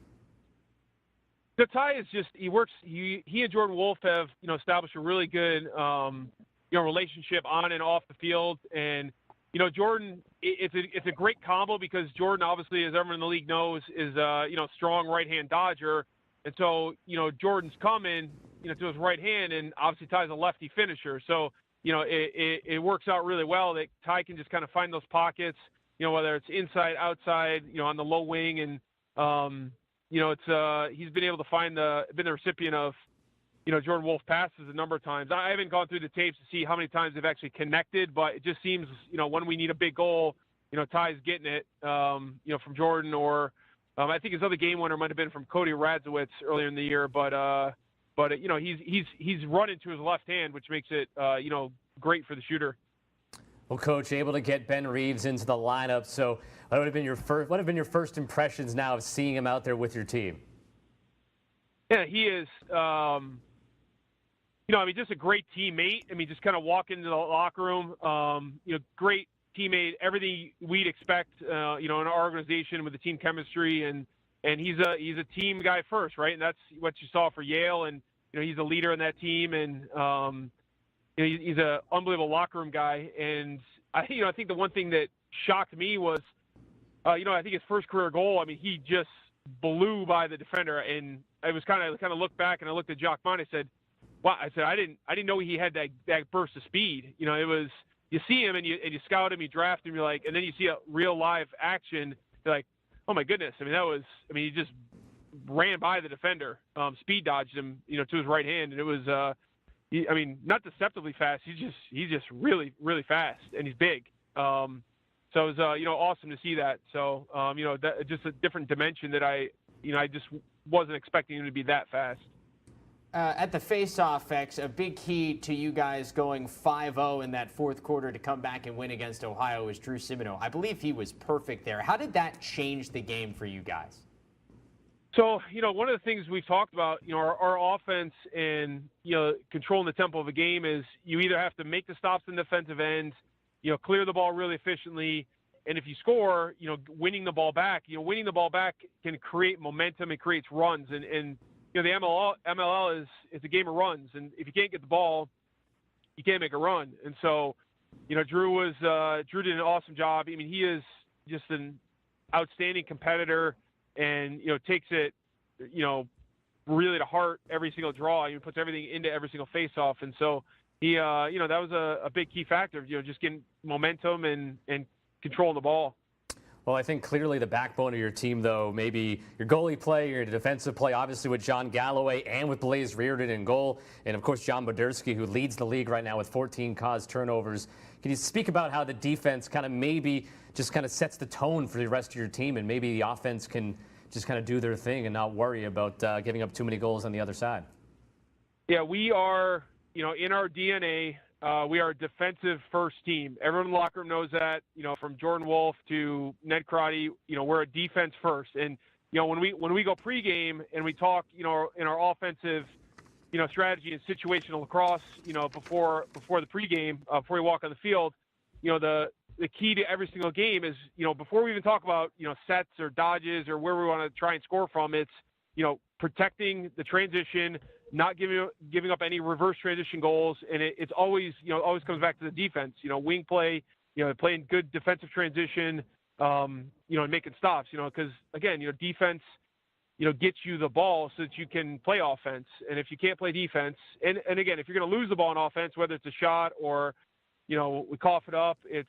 [SPEAKER 15] So Ty is he works. He and Jordan Wolf have established a really good relationship on and off the field, and Jordan, it's a great combo because Jordan, obviously, as everyone in the league knows, is strong right-hand dodger, and so Jordan's coming to his right hand, and obviously Ty's a lefty finisher, so it works out really well that Ty can just kind of find those pockets, whether it's inside, outside, on the low wing, and he's been able to been the recipient of Jordan Wolf passes a number of times. I haven't gone through the tapes to see how many times they've actually connected, but it just seems, when we need a big goal, Ty's getting it, from Jordan, or I think his other game winner might have been from Cody Radzowitz earlier in the year, but he's running to his left hand, which makes it, great for the shooter.
[SPEAKER 8] Well, Coach, able to get Ben Reeves into the lineup. So what have been your first impressions now of seeing him out there with your team?
[SPEAKER 15] Yeah, he is. Just a great teammate. Just kind of walk into the locker room. Great teammate. Everything we'd expect. In our organization with the team chemistry, and he's a team guy first, right? And that's what you saw for Yale. And he's a leader in that team, and he's an unbelievable locker room guy. And I think the one thing that shocked me was, I think his first career goal. He just blew by the defender, and I was kind of looked back and I looked at Jock Mine. I said, "Wow!" I said, "I didn't know he had that burst of speed." It was, you see him and you scout him, you draft him, you're like, and then you see a real live action, you're like, "Oh my goodness!" He just ran by the defender, speed dodged him, to his right hand, and it was, not deceptively fast. He's just really, really fast, and he's big. So it was, awesome to see that. So, just a different dimension that I just wasn't expecting him to be that fast.
[SPEAKER 7] At the face-off, X, a big key to you guys going 5-0 in that fourth quarter to come back and win against Ohio is Drew Simino. I believe he was perfect there. How did that change the game for you guys?
[SPEAKER 15] So, one of the things we've talked about, our offense and, controlling the tempo of a game is you either have to make the stops in the defensive end, clear the ball really efficiently, and if you score, winning the ball back can create momentum. It creates runs, and the MLL is a game of runs, and if you can't get the ball, you can't make a run. And so, Drew did an awesome job. He is just an outstanding competitor, and takes it, really to heart every single draw. He puts everything into every single face-off, and so he, that was a big key factor. Just getting momentum and controlling the ball.
[SPEAKER 8] Well, I think clearly the backbone of your team, though, maybe your goalie play, your defensive play, obviously with John Galloway and with Blaze Reardon in goal, and of course John Boderski, who leads the league right now with 14 caused turnovers. Can you speak about how the defense kind of sets the tone for the rest of your team, and maybe the offense can just kind of do their thing and not worry about giving up too many goals on the other side? Yeah,
[SPEAKER 15] we are, in our DNA, we are a defensive-first team. Everyone in the locker room knows that. From Jordan Wolf to Ned Crotty, we're a defense-first. And when we go pregame and we talk, in our offensive, strategy and situational lacrosse, before the pregame, before we walk on the field, the key to every single game is, before we even talk about sets or dodges or where we want to try and score from, it's protecting the transition, not giving up any reverse transition goals, and it's always always comes back to the defense. Wing play, playing good defensive transition, and making stops. Because again, defense, gets you the ball so that you can play offense. And if you can't play defense, and again, if you're going to lose the ball in offense, whether it's a shot or we cough it up, it's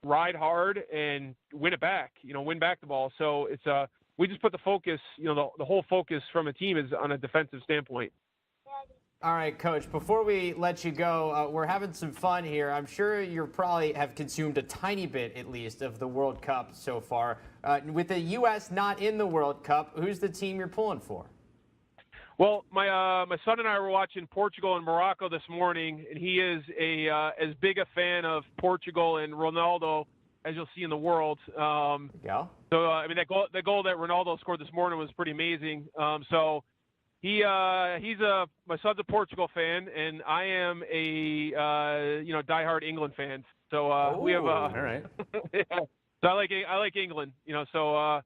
[SPEAKER 15] ride hard and win it back. Win back the ball. So it's we just put the focus, the whole focus from a team is on a defensive standpoint.
[SPEAKER 7] All right, Coach, before we let you go, we're having some fun here. I'm sure you probably have consumed a tiny bit, at least, of the World Cup so far. With the U.S. not in the World Cup, who's the team you're pulling for?
[SPEAKER 15] Well, my son and I were watching Portugal and Morocco this morning, and he is as big a fan of Portugal and Ronaldo as you'll see in the world.
[SPEAKER 7] Yeah.
[SPEAKER 15] So that goal that Ronaldo scored this morning was pretty amazing. So he's my son's a Portugal fan, and I am a diehard England fan. So we have
[SPEAKER 8] all right.
[SPEAKER 15] Yeah. So I like England. My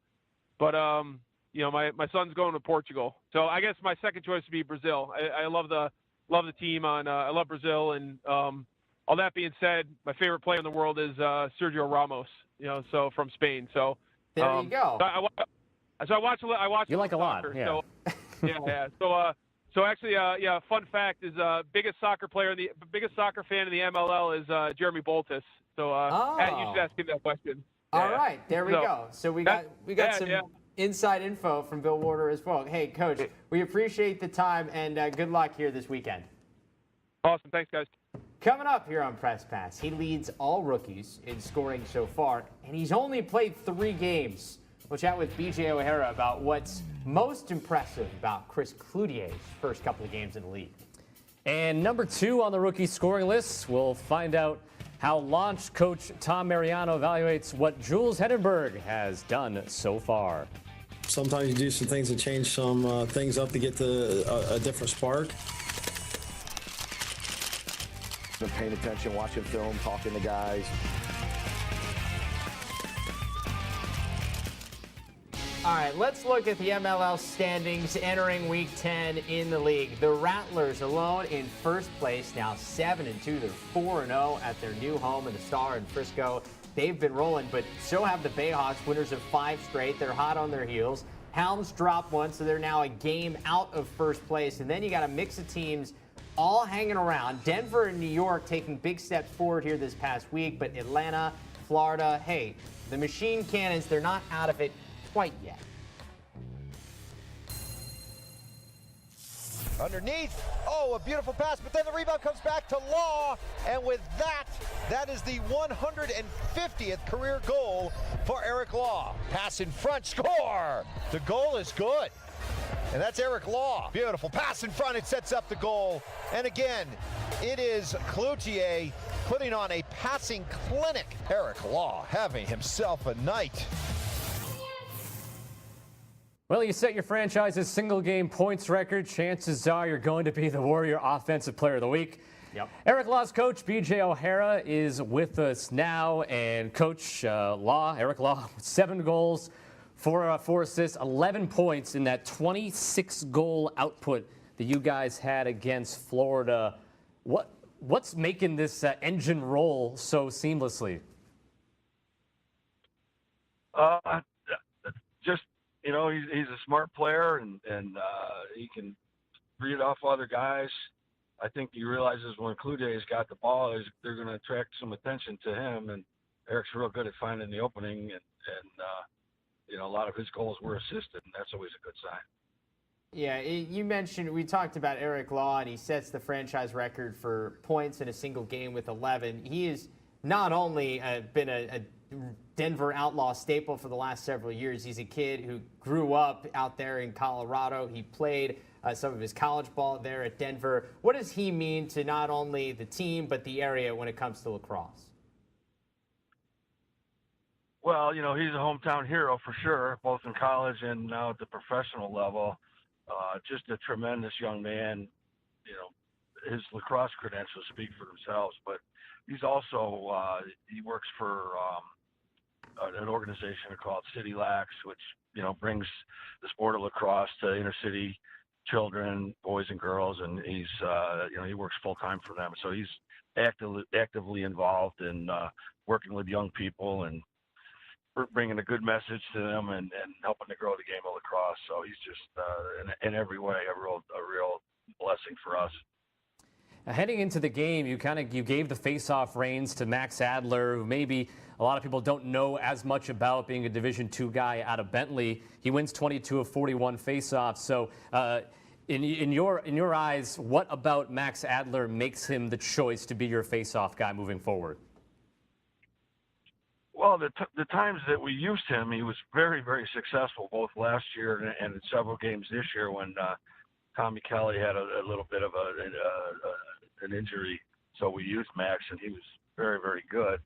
[SPEAKER 15] son's going to Portugal. So I guess my second choice would be Brazil. I love the team I love Brazil, and all that being said, my favorite player in the world is Sergio Ramos. So from Spain. So
[SPEAKER 7] there you go.
[SPEAKER 15] So I watch.
[SPEAKER 8] You like a lot,
[SPEAKER 15] soccer,
[SPEAKER 8] yeah.
[SPEAKER 15] So, yeah. So actually, fun fact is biggest soccer fan in the MLL is Jeremy Boltus. So you should ask him that question.
[SPEAKER 7] All right, there we go. So we got some inside info from Bill Warder as well. Hey, Coach, we appreciate the time, and good luck here this weekend.
[SPEAKER 15] Awesome. Thanks, guys.
[SPEAKER 7] Coming up here on Press Pass, he leads all rookies in scoring so far, and he's only played 3 games. We'll chat with BJ O'Hara about what's most impressive about Chris Cloutier's first couple of games in the league.
[SPEAKER 8] And number 2 on the rookie scoring list, we'll find out how launch coach Tom Mariano evaluates what Jules Hedenberg has done so far.
[SPEAKER 6] Sometimes you do some things to change some things up to get a different spark.
[SPEAKER 3] Been paying attention, watching film, talking to guys.
[SPEAKER 7] All right, let's look at the MLL standings entering Week 10 in the league. The Rattlers alone in first place, now 7-2. They're 4-0 at their new home in the Star in Frisco. They've been rolling, but so have the Bayhawks, winners of 5 straight. They're hot on their heels. Hounds dropped one, so they're now a game out of first place. And then you got a mix of teams all hanging around. Denver and New York taking big steps forward here this past week, but Atlanta, Florida, hey, the Machine Cannons, they're not out of it quite yet.
[SPEAKER 12] Underneath, oh, a beautiful pass, but then the rebound comes back to Law, and with that, that is the 150th career goal for Eric Law. Pass in front, score! The goal is good. And that's Eric Law. Beautiful pass in front, it sets up the goal. And again, it is Cloutier putting on a passing clinic. Eric Law having himself a night.
[SPEAKER 8] Well, you set your franchise's single-game points record. Chances are you're going to be the Warrior Offensive Player of the Week.
[SPEAKER 7] Yep.
[SPEAKER 8] Eric Law's coach, B.J. O'Hara, is with us now. And Coach Eric Law, 7 goals, 4 assists, 11 points in that 26-goal output that you guys had against Florida. What's making this engine roll so seamlessly?
[SPEAKER 16] Just, you know, he's a smart player, and he can read off other guys. I think he realizes when Cloutier's got the ball, they're going to attract some attention to him, and Eric's real good at finding the opening, and you know, a lot of his goals were assisted, and that's always a good sign.
[SPEAKER 7] Yeah, you mentioned, we talked about Eric Law, and he sets the franchise record for points in a single game with 11. He has not only been a Denver Outlaw staple for the last several years. He's a kid who grew up out there in Colorado. He played some of his college ball there at Denver. What does he mean to not only the team but the area when it comes to lacrosse?
[SPEAKER 16] Well, you know, he's a hometown hero for sure, both in college and now at the professional level. Just a tremendous young man. You know, his lacrosse credentials speak for themselves, but he's also, he works for an organization called City Lax, which, you know, brings the sport of lacrosse to inner city children, boys and girls, and he's, you know, he works full time for them. So he's actively involved in working with young people and bringing a good message to them and helping to grow the game of lacrosse. So he's just, in every way, a real blessing for us.
[SPEAKER 8] Heading into the game, you gave the face-off reins to Max Adler, who maybe a lot of people don't know as much about, being a Division II guy out of Bentley. He wins 22 of 41 face-offs. So in your eyes, what about Max Adler makes him the choice to be your face-off guy moving forward?
[SPEAKER 16] Well, the times that we used him, he was very, very successful, both last year and in several games this year when Tommy Kelly had a little bit of an injury. So we used Max, and he was very, very good.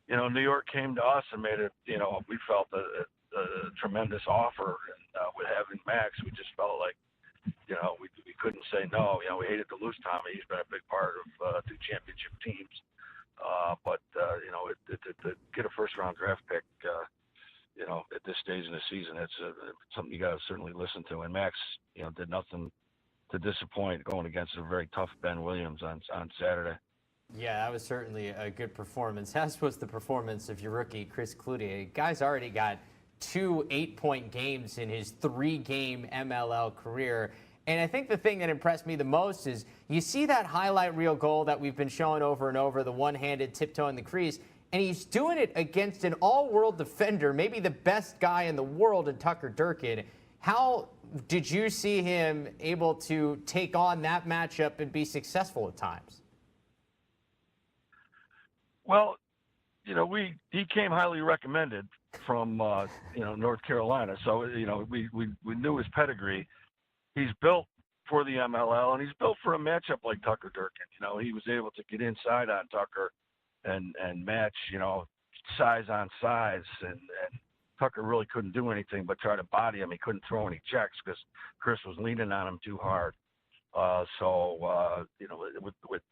[SPEAKER 16] You know, New York came to us and made it, you know, we felt a tremendous offer. And with having Max, we just felt like, you know, we couldn't say no. You know, we hated to lose Tommy. He's been a big part of 2 championship teams. But you know, to get a first-round draft pick, you know, at this stage in the season, it's something you got to certainly listen to. And Max, you know, did nothing to disappoint going against a very tough Ben Williams on Saturday.
[SPEAKER 7] Yeah, that was certainly a good performance, as was the performance of your rookie, Chris Cloutier. Guy's already got 2 8-point games in his 3-game MLL career. And I think the thing that impressed me the most is you see that highlight reel goal that we've been showing over and over, the one-handed tiptoe in the crease, and he's doing it against an all-world defender, maybe the best guy in the world in Tucker Durkin. How did you see him able to take on that matchup and be successful at times?
[SPEAKER 16] Well, you know, he came highly recommended from you know, North Carolina, so you know, we knew his pedigree. He's built for the MLL, and he's built for a matchup like Tucker Durkin. You know, he was able to get inside on Tucker and match, you know, size on size, and Tucker really couldn't do anything but try to body him. He couldn't throw any checks because Chris was leaning on him too hard. It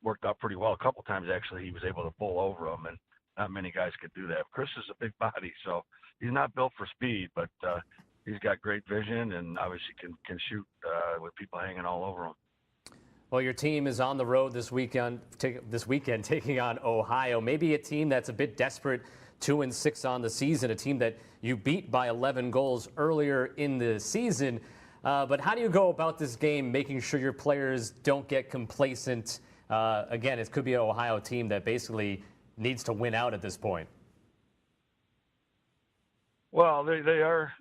[SPEAKER 16] worked out pretty well. A couple times, actually, he was able to pull over him, and not many guys could do that. Chris is a big body, so he's not built for speed, but he's got great vision and obviously can shoot with people hanging all over him.
[SPEAKER 8] Well, your team is on the road this weekend taking on Ohio. Maybe a team that's a bit desperate, 2-6 on the season, a team that you beat by 11 goals earlier in the season. But how do you go about this game, making sure your players don't get complacent? Again, it could be an Ohio team that basically needs to win out at this point.
[SPEAKER 16] Well, they are,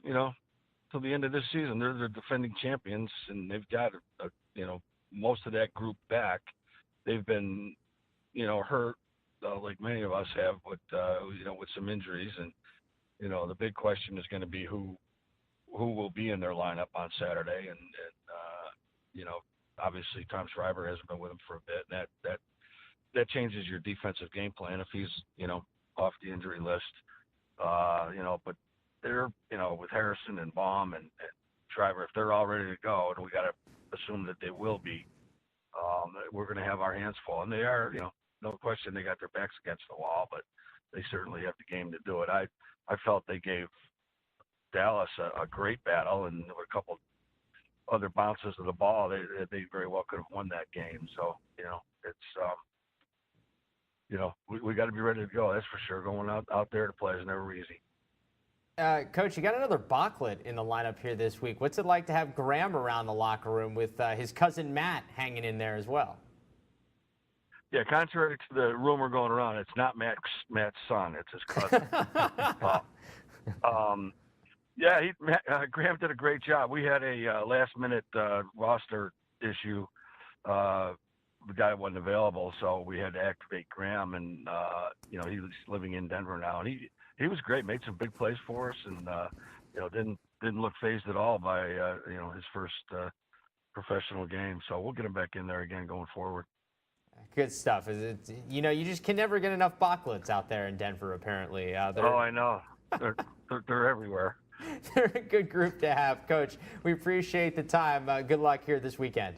[SPEAKER 16] till the end of this season, they're the defending champions, and they've got, most of that group back. They've been, hurt like many of us have with some injuries. And, the big question is going to be who will be in their lineup on Saturday. And obviously Tom Schreiber hasn't been with them for a bit. And that changes your defensive game plan if he's, off the injury list. But they're, with Harrison and Baum and Schreiber, if they're all ready to go, and we got to assume that they will be, we're going to have our hands full. And they are, no question, they got their backs against the wall, but they certainly have the game to do it. I felt they gave Dallas a great battle, and there were a couple other bounces of the ball. They very well could have won that game. So, we got to be ready to go. That's for sure. Going out there to play is never easy.
[SPEAKER 7] Coach, you got another Bachlet in the lineup here this week. What's it like to have Graham around the locker room with his cousin Matt hanging in there as well?
[SPEAKER 16] Yeah, contrary to the rumor going around, it's not Matt's son; it's his cousin. Graham did a great job. We had a last-minute roster issue. The guy wasn't available, so we had to activate Graham, and he's living in Denver now, and he was great. Made some big plays for us, and didn't look fazed at all by his first professional game. So we'll get him back in there again going forward.
[SPEAKER 7] Good stuff. You just can never get enough Bachlets out there in Denver. Apparently,
[SPEAKER 16] I know. They're everywhere.
[SPEAKER 7] They're a good group to have, Coach. We appreciate the time. Good luck here this weekend.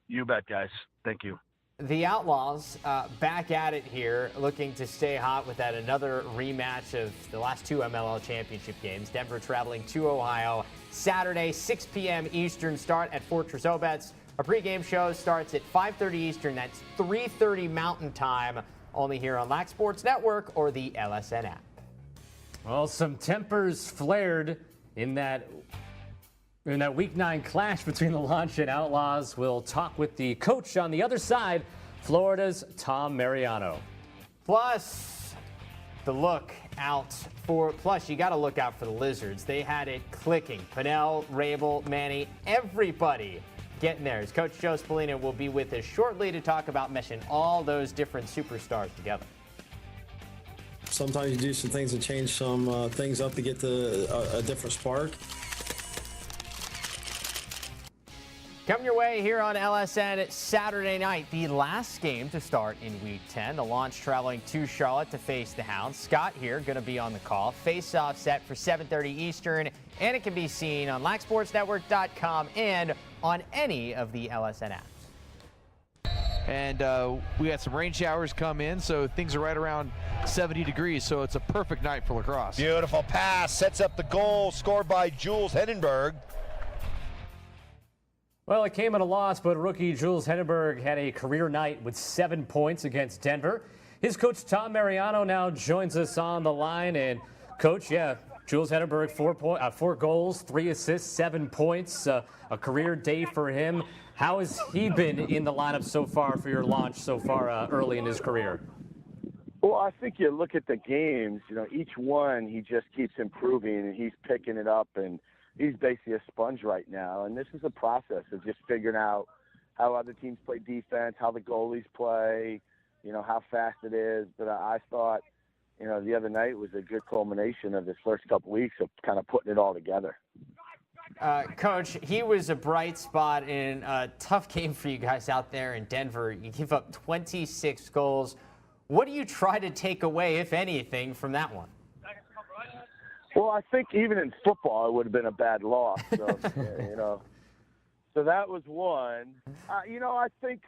[SPEAKER 16] You bet, guys. Thank you.
[SPEAKER 7] The Outlaws back at it here, looking to stay hot with that another rematch of the last two MLL championship games. Denver traveling to Ohio Saturday, 6 p.m. Eastern start at Fortress Obetz. Our pregame show starts at 5:30 Eastern. That's 3:30 Mountain Time, only here on Lac Sports Network or the LSN app.
[SPEAKER 8] Well, some tempers flared in that Week 9 clash between the Launch and Outlaws. We'll talk with the coach on the other side, Florida's Tom Mariano.
[SPEAKER 7] Plus, you got to look out for the Lizards. They had it clicking. Pennell, Rabel, Manny, everybody getting there. As Coach Joe Spallina will be with us shortly to talk about meshing all those different superstars together.
[SPEAKER 6] Sometimes you do some things to change some things up to get a different spark.
[SPEAKER 7] Coming your way here on LSN Saturday night, the last game to start in Week 10. The Launch traveling to Charlotte to face the Hounds. Scott here going to be on the call. Face-off set for 7:30 Eastern, and it can be seen on LacSportsNetwork.com and on any of the LSN apps.
[SPEAKER 17] And we had some rain showers come in, so things are right around 70 degrees, so it's a perfect night for lacrosse.
[SPEAKER 12] Beautiful pass, sets up the goal, scored by Jules Hendenberg.
[SPEAKER 8] Well, it came at a loss, but rookie Jules Hendenberg had a career night with 7 points against Denver. His coach, Tom Mariano, now joins us on the line. And, Coach, Jules Hendenberg, 4 goals, 3 assists, 7 points, a career day for him. How has he been in the lineup so far for your Launch so far early in his career?
[SPEAKER 3] Well, I think you look at the games, each one he just keeps improving and he's picking it up, and he's basically a sponge right now. And this is a process of just figuring out how other teams play defense, how the goalies play, how fast it is. But I thought, the other night was a good culmination of his first couple weeks of kind of putting it all together.
[SPEAKER 7] Coach, he was a bright spot in a tough game for you guys out there in Denver. You give up 26 goals. What do you try to take away, if anything, from that one?
[SPEAKER 3] Well, I think even in football it would have been a bad loss. So, you know, so that was one. You know, I think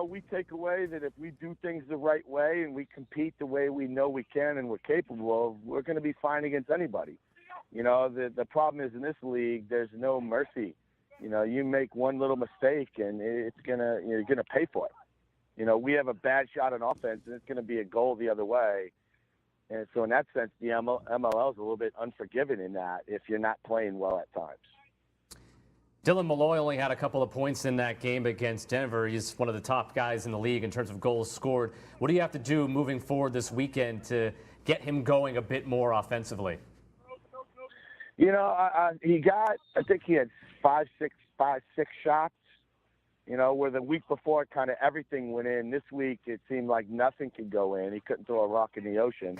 [SPEAKER 3] we take away that if we do things the right way and we compete the way we know we can and we're capable of, we're going to be fine against anybody. You know, the problem is in this league, there's no mercy. You know, you make one little mistake and you're gonna pay for it. You know, we have a bad shot on offense and it's going to be a goal the other way. And so in that sense, the MLL is a little bit unforgiving in that if you're not playing well at times.
[SPEAKER 8] Dylan Malloy only had a couple of points in that game against Denver. He's one of the top guys in the league in terms of goals scored. What do you have to do moving forward this weekend to get him going a bit more offensively?
[SPEAKER 3] You know, I think he had five, six shots, you know, where the week before kind of everything went in. This week it seemed like nothing could go in. He couldn't throw a rock in the ocean.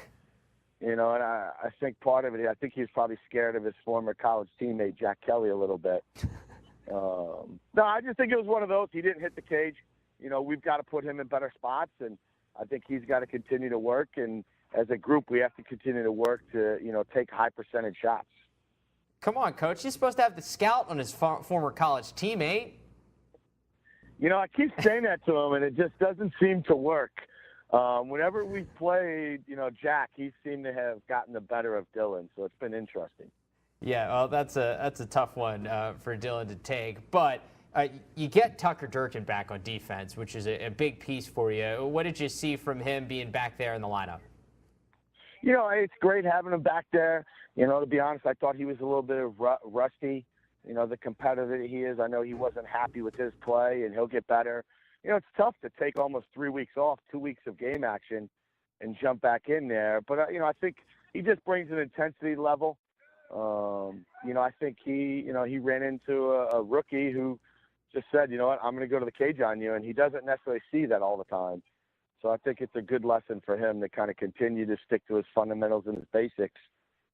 [SPEAKER 3] You know, and I think part of it, I think he was probably scared of his former college teammate, Jack Kelly, a little bit. No, I just think it was one of those. He didn't hit the cage. You know, we've got to put him in better spots, and I think he's got to continue to work. And as a group, we have to continue to work to, you know, take high percentage shots.
[SPEAKER 7] Come on, Coach. He's supposed to have the scout on his former college teammate.
[SPEAKER 3] You know, I keep saying that to him, and it just doesn't seem to work. Whenever we've played, you know, Jack, he seemed to have gotten the better of Dylan, so it's been interesting.
[SPEAKER 7] Yeah, well, that's a tough one for Dylan to take. But you get Tucker Durkin back on defense, which is a big piece for you. What did you see from him being back there in the lineup?
[SPEAKER 3] You know, it's great having him back there. You know, to be honest, I thought he was a little bit rusty. You know, the competitor that he is, I know he wasn't happy with his play, and he'll get better. You know, it's tough to take almost 3 weeks off, 2 weeks of game action, and jump back in there. But, you know, I think he just brings an intensity level. You know, I think he ran into a rookie who just said, you know what, I'm going to go to the cage on you, and he doesn't necessarily see that all the time. So I think it's a good lesson for him to kind of continue to stick to his fundamentals and his basics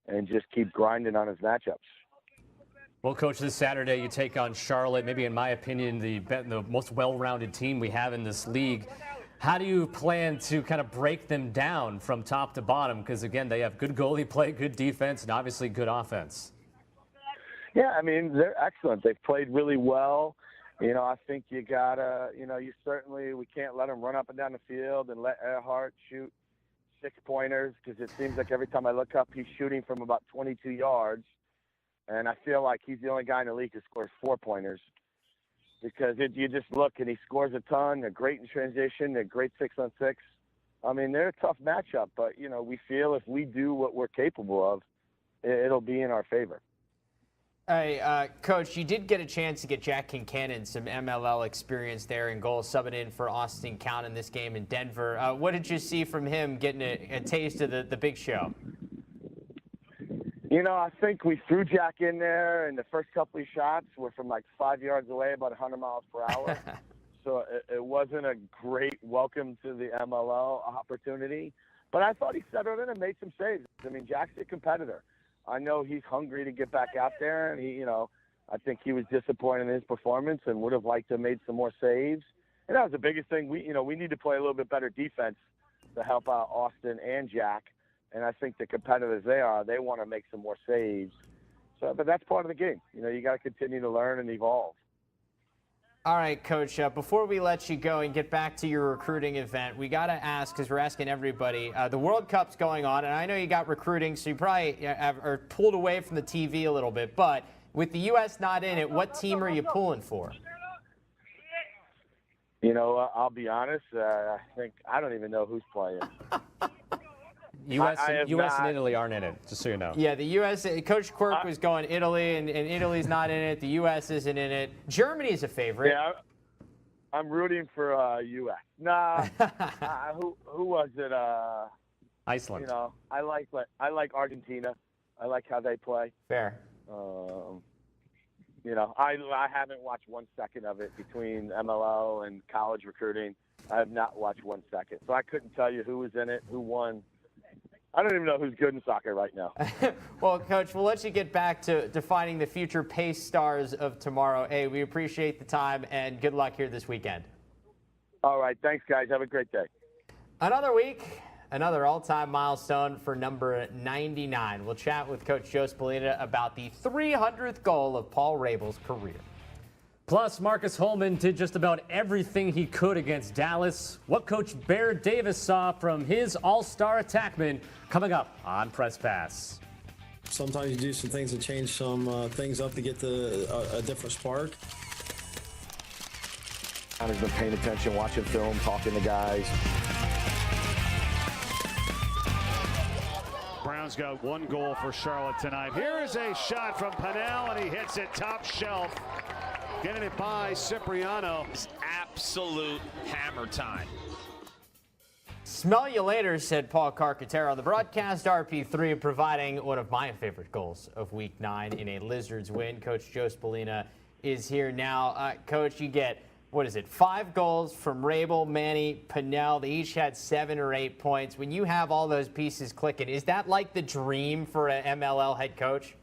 [SPEAKER 3] and just keep grinding on his matchups.
[SPEAKER 8] Well, Coach, this Saturday you take on Charlotte, maybe in my opinion, the most well-rounded team we have in this league. How do you plan to kind of break them down from top to bottom? Because, again, they have good goalie play, good defense, and obviously good offense.
[SPEAKER 3] Yeah, I mean, they're excellent. They've played really well. You know, I think you got to, you know, we can't let them run up and down the field and let Earhart shoot 6-pointers, because it seems like every time I look up, he's shooting from about 22 yards. And I feel like he's the only guy in the league who scores 4-pointers, because you just look and he scores a ton. They're great in transition. They're great 6-on-6. I mean, they're a tough matchup, but, you know, we feel if we do what we're capable of, it'll be in our favor.
[SPEAKER 7] Hey, Coach, you did get a chance to get Jack Kincannon some MLL experience there in goal, subbing in for Austin Count in this game in Denver. What did you see from him getting a taste of the big show?
[SPEAKER 3] You know, I think we threw Jack in there, and the first couple of shots were from like 5 yards away, about 100 miles per hour. So it wasn't a great welcome to the MLL opportunity. But I thought he settled in and made some saves. I mean, Jack's a competitor. I know he's hungry to get back out there, and I think he was disappointed in his performance and would have liked to have made some more saves. And that was the biggest thing. We need to play a little bit better defense to help out Austin and Jack. And I think the competitors they want to make some more saves. So, but that's part of the game. You know, you got to continue to learn and evolve.
[SPEAKER 7] All right, Coach, before we let you go and get back to your recruiting event, we got to ask, because we're asking everybody, the World Cup's going on, and I know you got recruiting, so you probably are pulled away from the TV a little bit, but with the U.S. not in it, what team are you pulling for?
[SPEAKER 3] You know, I'll be honest, I don't even know who's playing.
[SPEAKER 8] U.S. and Italy aren't in it, just so you know.
[SPEAKER 7] Yeah, the U.S. Coach Quirk was going Italy, and Italy's not in it. The U.S. isn't in it. Germany's a favorite.
[SPEAKER 3] Yeah, I'm rooting for U.S. Nah, who was it?
[SPEAKER 8] Iceland.
[SPEAKER 3] You know, I like Argentina. I like how they play.
[SPEAKER 7] Fair.
[SPEAKER 3] You know, I haven't watched 1 second of it between MLL and college recruiting. I have not watched 1 second, so I couldn't tell you who was in it, who won. I don't even know who's good in soccer right now.
[SPEAKER 7] Well, Coach, we'll let you get back to defining the future pace stars of tomorrow. Hey, we appreciate the time, and good luck here this weekend.
[SPEAKER 3] All right. Thanks, guys. Have a great day.
[SPEAKER 7] Another week another all-time milestone for number 99. We'll chat with Coach Joe Spallina about the 300th goal of Paul Rabel's career.
[SPEAKER 8] Plus, Marcus Holman did just about everything he could against Dallas. What Coach Bear Davis saw from his all-star attackman coming up on Press Pass.
[SPEAKER 6] Sometimes you do some things to change some things up to get a different spark.
[SPEAKER 3] I've been paying attention, watching film, talking to guys.
[SPEAKER 14] Brown's got one goal for Charlotte tonight. Here is a shot from Pennell, and he hits it top shelf. Getting it by Cipriano.
[SPEAKER 1] It's absolute hammer time.
[SPEAKER 7] Smell you later, said Paul Carcaterra on the broadcast. RP3 providing one of my favorite goals of Week 9 in a Lizards win. Coach Joe Spallina is here now. Coach, you get, 5 goals from Rabel, Manny, Pennell. They each had 7 or 8 points. When you have all those pieces clicking, is that like the dream for an MLL head coach?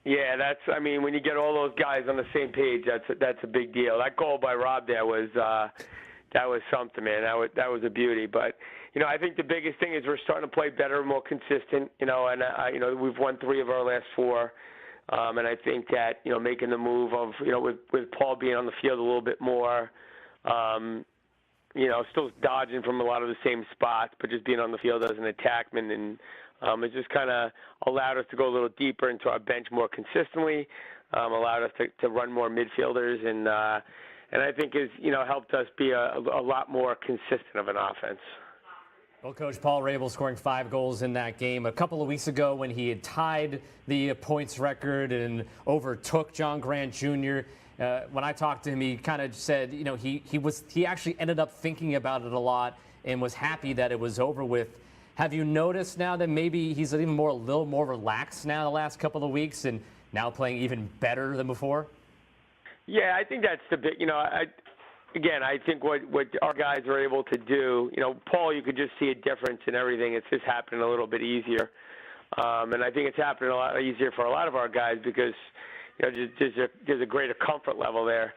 [SPEAKER 18] Yeah, when you get all those guys on the same page, that's a big deal. That goal by Rob there was something, man. That was a beauty. But I think the biggest thing is we're starting to play better, more consistent. And we've won 3 of our last 4. And I think that making the move of with Paul being on the field a little bit more, still dodging from a lot of the same spots, but just being on the field as an attackman, and it just kind of allowed us to go a little deeper into our bench more consistently, allowed us to run more midfielders, and I think has helped us be a lot more consistent of an offense.
[SPEAKER 8] Well, Coach, Paul Rabel scoring 5 goals in that game a couple of weeks ago when he had tied the points record and overtook John Grant Jr. When I talked to him, he kind of said, he actually ended up thinking about it a lot and was happy that it was over with. Have you noticed now that maybe he's a little more relaxed now the last couple of weeks and now playing even better than before?
[SPEAKER 18] Yeah, I think that's the big, I think what our guys are able to do, Paul, you could just see a difference in everything. It's just happening a little bit easier. And I think it's happening a lot easier for a lot of our guys because, there's a greater comfort level there.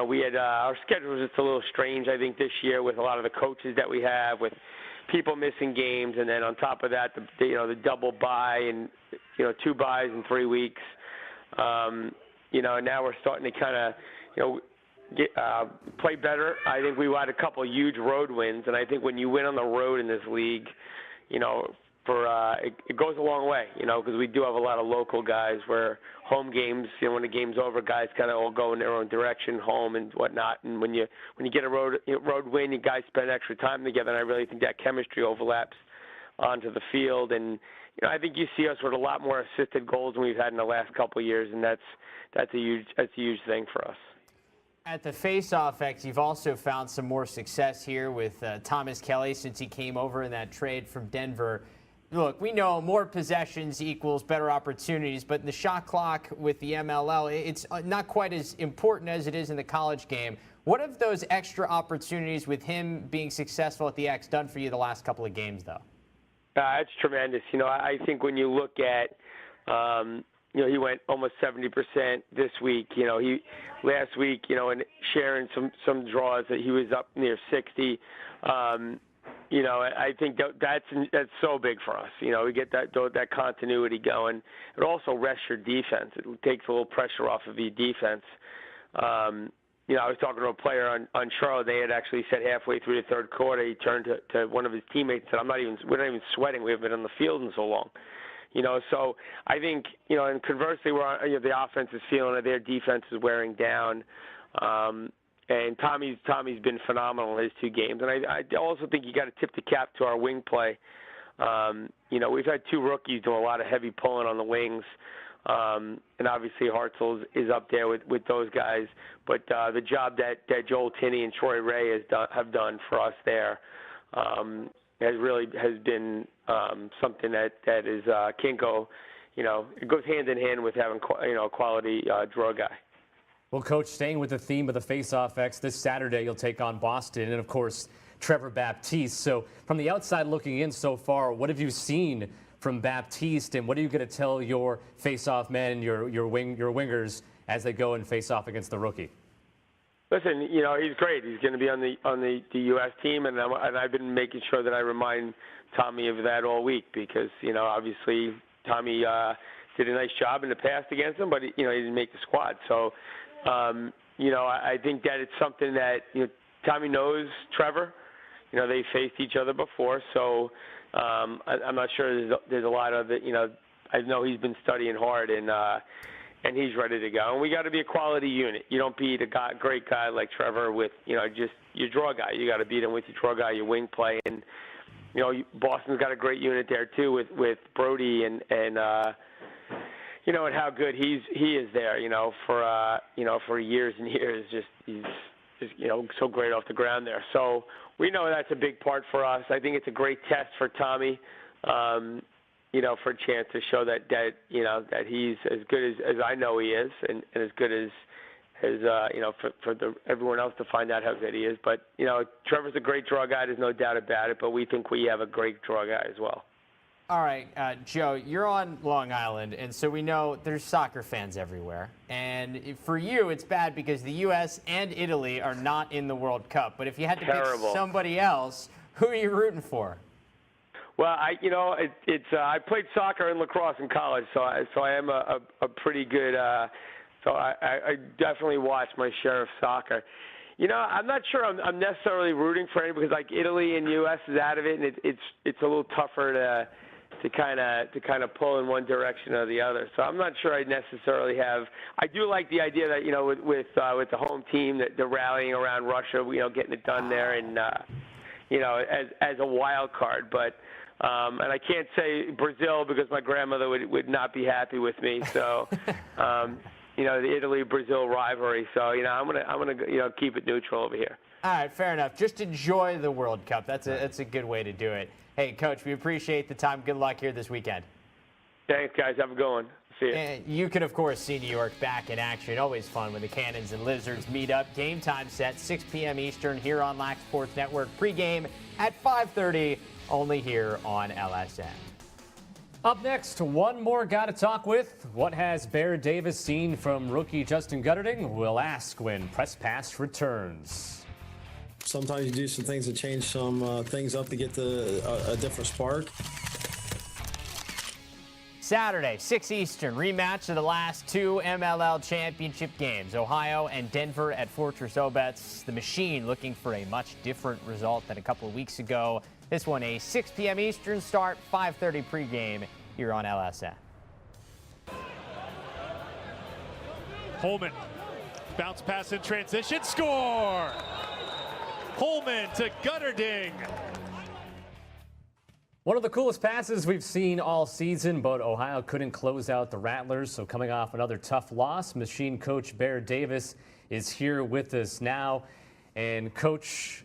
[SPEAKER 18] We had our schedule was just a little strange, I think, this year with a lot of the coaches that we have, with people missing games, and then on top of that, the double bye and 2 byes in 3 weeks. And now we're starting to kind of play better. I think we had a couple of huge road wins, and I think when you win on the road in this league, it goes a long way, because we do have a lot of local guys where home games, when the game's over, guys kind of all go in their own direction, home and whatnot. And when you get a road win, you guys spend extra time together, and I really think that chemistry overlaps onto the field. And I think you see us with a lot more assisted goals than we've had in the last couple of years, and that's a huge thing for us.
[SPEAKER 7] At the face-off X, you've also found some more success here with Thomas Kelly since he came over in that trade from Denver. Look, we know more possessions equals better opportunities, but in the shot clock with the MLL, it's not quite as important as it is in the college game. What have those extra opportunities with him being successful at the X done for you the last couple of games, though?
[SPEAKER 18] It's tremendous. I think when you look at, he went almost 70% this week. Last week, and sharing some draws that he was up near 60. I think that's so big for us. We get that continuity going. It also rests your defense. It takes a little pressure off of your defense. I was talking to a player on Charlotte. They had actually said halfway through the third quarter, he turned to one of his teammates and said, we're not even sweating. We haven't been on the field in so long. So I think, and conversely, the offense is feeling it. Their defense is wearing down. And Tommy's been phenomenal in his 2 games. And I also think you got to tip the cap to our wing play. We've had 2 rookies do a lot of heavy pulling on the wings. And obviously Hartzell is up there with those guys. But the job that Joel Tinney and Troy Ray have done for us there has been something that is can't go. It goes hand in hand with having a quality draw guy.
[SPEAKER 8] Well, Coach, staying with the theme of the Face-Off X, this Saturday you'll take on Boston and, of course, Trevor Baptiste. So from the outside looking in so far, what have you seen from Baptiste, and what are you going to tell your face-off men, your wingers, as they go and face off against the rookie?
[SPEAKER 18] Listen, he's great. He's going to be on the U.S. team, and I've been making sure that I remind Tommy of that all week because obviously Tommy did a nice job in the past against him, but he didn't make the squad. So I think that it's something that Tommy knows Trevor. They faced each other before, so I'm not sure there's a lot of it. I know he's been studying hard and he's ready to go. And we got to be a quality unit. You don't beat a great guy like Trevor with just your draw guy. You got to beat him with your draw guy, your wing play, and Boston's got a great unit there too with Brody and and how good he is there. For years and years, he's so great off the ground there. So we know that's a big part for us. I think it's a great test for Tommy. For a chance to show that he's as good as I know he is, and as good as for everyone else to find out how good he is. But Trevor's a great draw guy. There's no doubt about it. But we think we have a great draw guy as well.
[SPEAKER 7] All right, Joe, you're on Long Island, and so we know there's soccer fans everywhere. And for you, it's bad because the U.S. and Italy are not in the World Cup. But if you had to pick somebody else, who are you rooting for?
[SPEAKER 18] Well, I played soccer and lacrosse in college, so I am a pretty good. So I definitely watch my share of soccer. I'm not sure I'm necessarily rooting for any because like Italy and U.S. is out of it, and it's a little tougher to kind of pull in one direction or the other. So I'm not sure I necessarily have. I do like the idea that with the home team that they're rallying around Russia, getting it done there, and as a wild card, but. And I can't say Brazil because my grandmother would not be happy with me. So, the Italy-Brazil rivalry. So, I'm gonna keep it neutral over here.
[SPEAKER 7] All right, fair enough. Just enjoy the World Cup. That's a good way to do it. Hey, Coach, we appreciate the time. Good luck here this weekend.
[SPEAKER 18] Thanks, guys. Have a good one. See you.
[SPEAKER 7] And you can, of course, see New York back in action. Always fun when the Cannons and Lizards meet up. Game time set, 6 p.m. Eastern here on Lax Sports Network. Pre-game at 5:30. Only here on LSN.
[SPEAKER 8] Up next, one more guy to talk with. What has Bear Davis seen from rookie Justin Gutterding? We'll ask when Press Pass returns.
[SPEAKER 6] Sometimes you do some things to change some things up to get a different spark.
[SPEAKER 7] Saturday, 6 Eastern, rematch of the last two MLL championship games. Ohio and Denver at Fortress Obetz. The Machine looking for a much different result than a couple of weeks ago. This one a 6 p.m. Eastern start, 5:30 pregame here on LSN.
[SPEAKER 14] Holman, bounce pass in transition, score! Holman to Gutterding.
[SPEAKER 8] One of the coolest passes we've seen all season, but Ohio couldn't close out the Rattlers. So coming off another tough loss, Machine coach Bear Davis is here with us now. And Coach,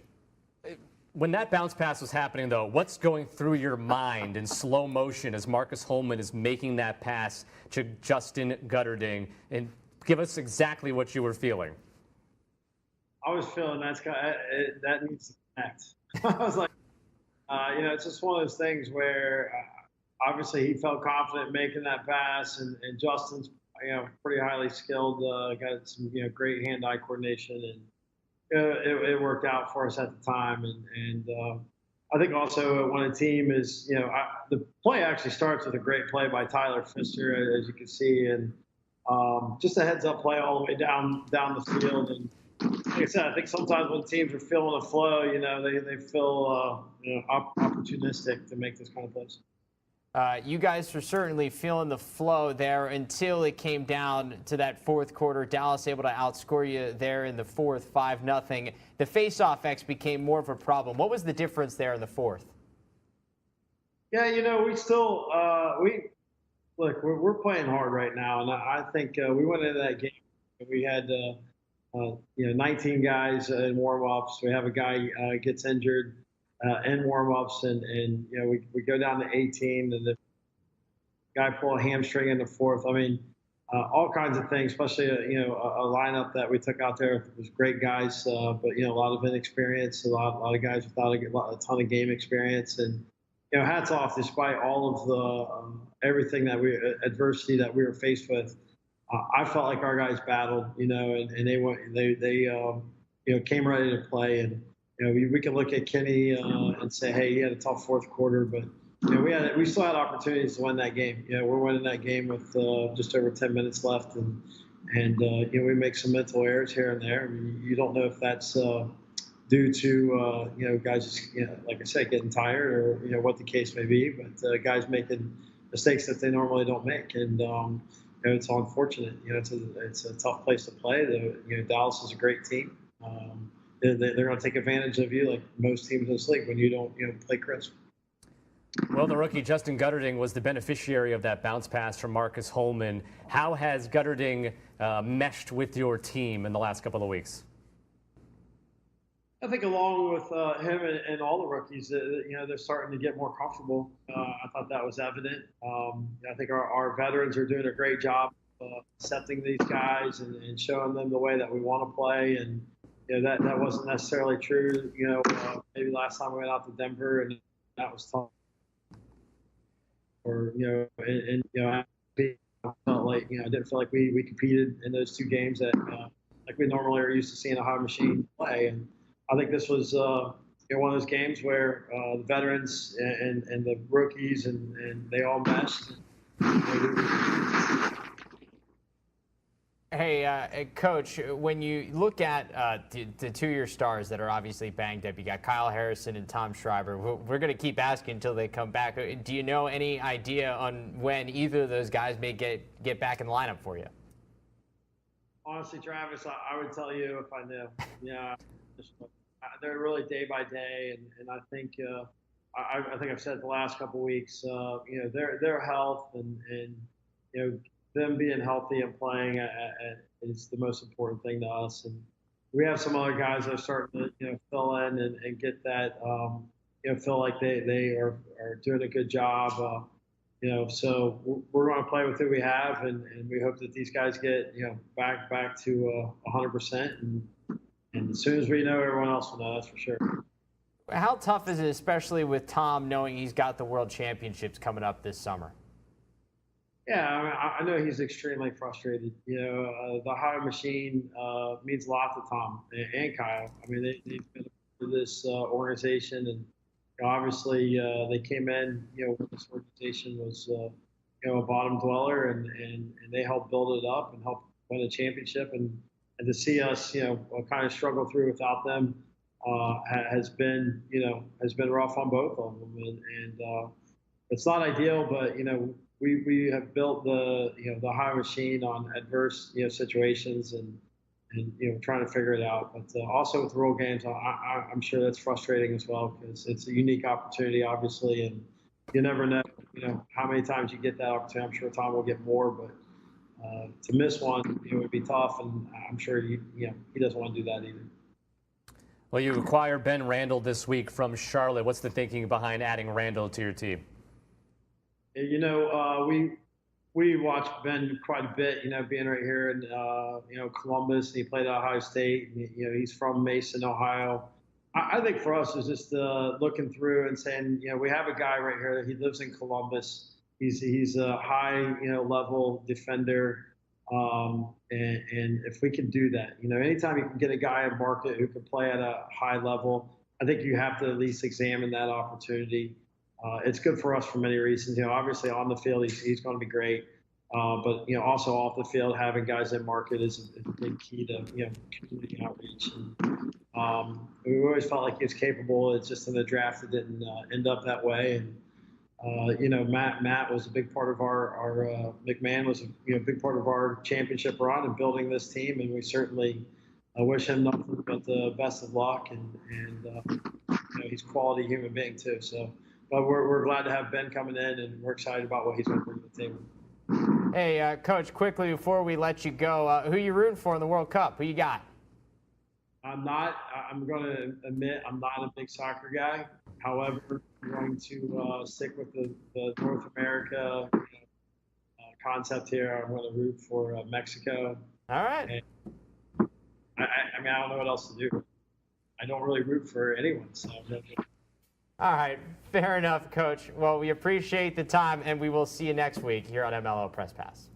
[SPEAKER 8] when that bounce pass was happening, though, what's going through your mind in slow motion as Marcus Holman is making that pass to Justin Gutterding? And give us exactly what you were feeling.
[SPEAKER 6] I was feeling that needs to connect. I was like, it's just one of those things where obviously he felt confident making that pass, and Justin's pretty highly skilled, got some great hand-eye coordination, and it worked out for us at the time. And I think also when a team is the play actually starts with a great play by Tyler Pfister, as you can see, and just a heads-up play all the way down the field. And like I said, I think sometimes when teams are feeling the flow, they feel opportunistic to make this kind of plays.
[SPEAKER 7] You guys were certainly feeling the flow there until it came down to that fourth quarter. Dallas able to outscore you there in the fourth, 5-0. The face-off X became more of a problem. What was the difference there in the fourth?
[SPEAKER 6] Yeah, we still we're playing hard right now, and I think we went into that game. We had 19 guys in warm-ups. We have a guy gets injured in warm-ups, and we go down to 18, and the guy pull a hamstring in the fourth. I mean, all kinds of things, especially a lineup that we took out there was great guys, but a lot of inexperience, a lot of guys without a ton of game experience, and hats off despite all of the everything adversity that we were faced with. I felt like our guys battled, and they came ready to play. And we can look at Kenny and say, hey, he had a tough fourth quarter, but we still had opportunities to win that game. We're winning that game with just over 10 minutes left, and we make some mental errors here and there. I mean, you don't know if that's due to guys just like I said, getting tired, or what the case may be, but guys making mistakes that they normally don't make, and it's unfortunate. It's a tough place to play. Dallas is a great team. They're going to take advantage of you like most teams in this league when you don't play crisp.
[SPEAKER 8] Well, the rookie Justin Gutterding was the beneficiary of that bounce pass from Marcus Holman. How has Gutterding meshed with your team in the last couple of weeks?
[SPEAKER 6] I think along with him and all the rookies, they're starting to get more comfortable. I thought that was evident. I think our veterans are doing a great job accepting these guys and showing them the way that we want to play. And that wasn't necessarily true. Maybe last time we went out to Denver and that was tough. Or I felt like I didn't feel like we competed in those two games that like we normally are used to seeing a high machine play. And I think this was one of those games where the veterans and the rookies and they all meshed.
[SPEAKER 7] Hey, Coach, when you look at the two-year stars that are obviously banged up, you got Kyle Harrison and Tom Schreiber. We're going to keep asking until they come back. Do you know any idea on when either of those guys may get back in the lineup for you?
[SPEAKER 6] Honestly, Travis, I would tell you if I knew. Yeah, they're really day by day, and I think I think I've said it the last couple of weeks. Their health and them being healthy and playing is the most important thing to us. And we have some other guys that are starting to fill in and get that feel like they are doing a good job. So we're going to play with who we have, and we hope that these guys get back to 100%. And as soon as we know, everyone else will know. That's for sure.
[SPEAKER 7] How tough is it, especially with Tom, knowing he's got the World Championships coming up this summer?
[SPEAKER 6] Yeah, I know he's extremely frustrated. The high machine means a lot to Tom and Kyle. I mean, they've been for this organization, and obviously they came in. When this organization was a bottom dweller, and they helped build it up and help win a championship. And to see us, kind of struggle through without them has been rough on both of them. And it's not ideal, but we have built the high machine on adverse situations and trying to figure it out. But also with road games, I'm sure that's frustrating as well, because it's a unique opportunity, obviously, and you never know how many times you get that opportunity. I'm sure Tom will get more, but to miss one would be tough, and I'm sure he doesn't want to do that either.
[SPEAKER 8] Well, you acquired Ben Randall this week from Charlotte. What's the thinking behind adding Randall to your team?
[SPEAKER 6] We watched Ben quite a bit, being right here in Columbus, and he played at Ohio State. And, he's from Mason, Ohio. I think for us is just looking through and saying, we have a guy right here. He lives in Columbus. He's a high level defender, and if we can do that, anytime you can get a guy in market who can play at a high level, I think you have to at least examine that opportunity. It's good for us for many reasons. Obviously on the field he's going to be great, but also off the field, having guys in market is a big key to community outreach. And we always felt like he was capable. It's just in the draft it didn't end up that way. And Matt was a big part of our McMahon was a big part of our championship run and building this team, and we certainly wish him nothing but the best of luck. And he's a quality human being too. So. But we're glad to have Ben coming in, and we're excited about what he's going to bring to the table.
[SPEAKER 7] Hey, Coach, quickly before we let you go, who are you rooting for in the World Cup? Who you got?
[SPEAKER 6] I'm going to admit I'm not a big soccer guy. However, I'm going to stick with the North America concept here. I'm going to root for Mexico.
[SPEAKER 7] All right.
[SPEAKER 6] And I mean, I don't know what else to do. I don't really root for anyone, so.
[SPEAKER 7] All right, fair enough, Coach. Well, we appreciate the time, and we will see you next week here on MLL Press Pass.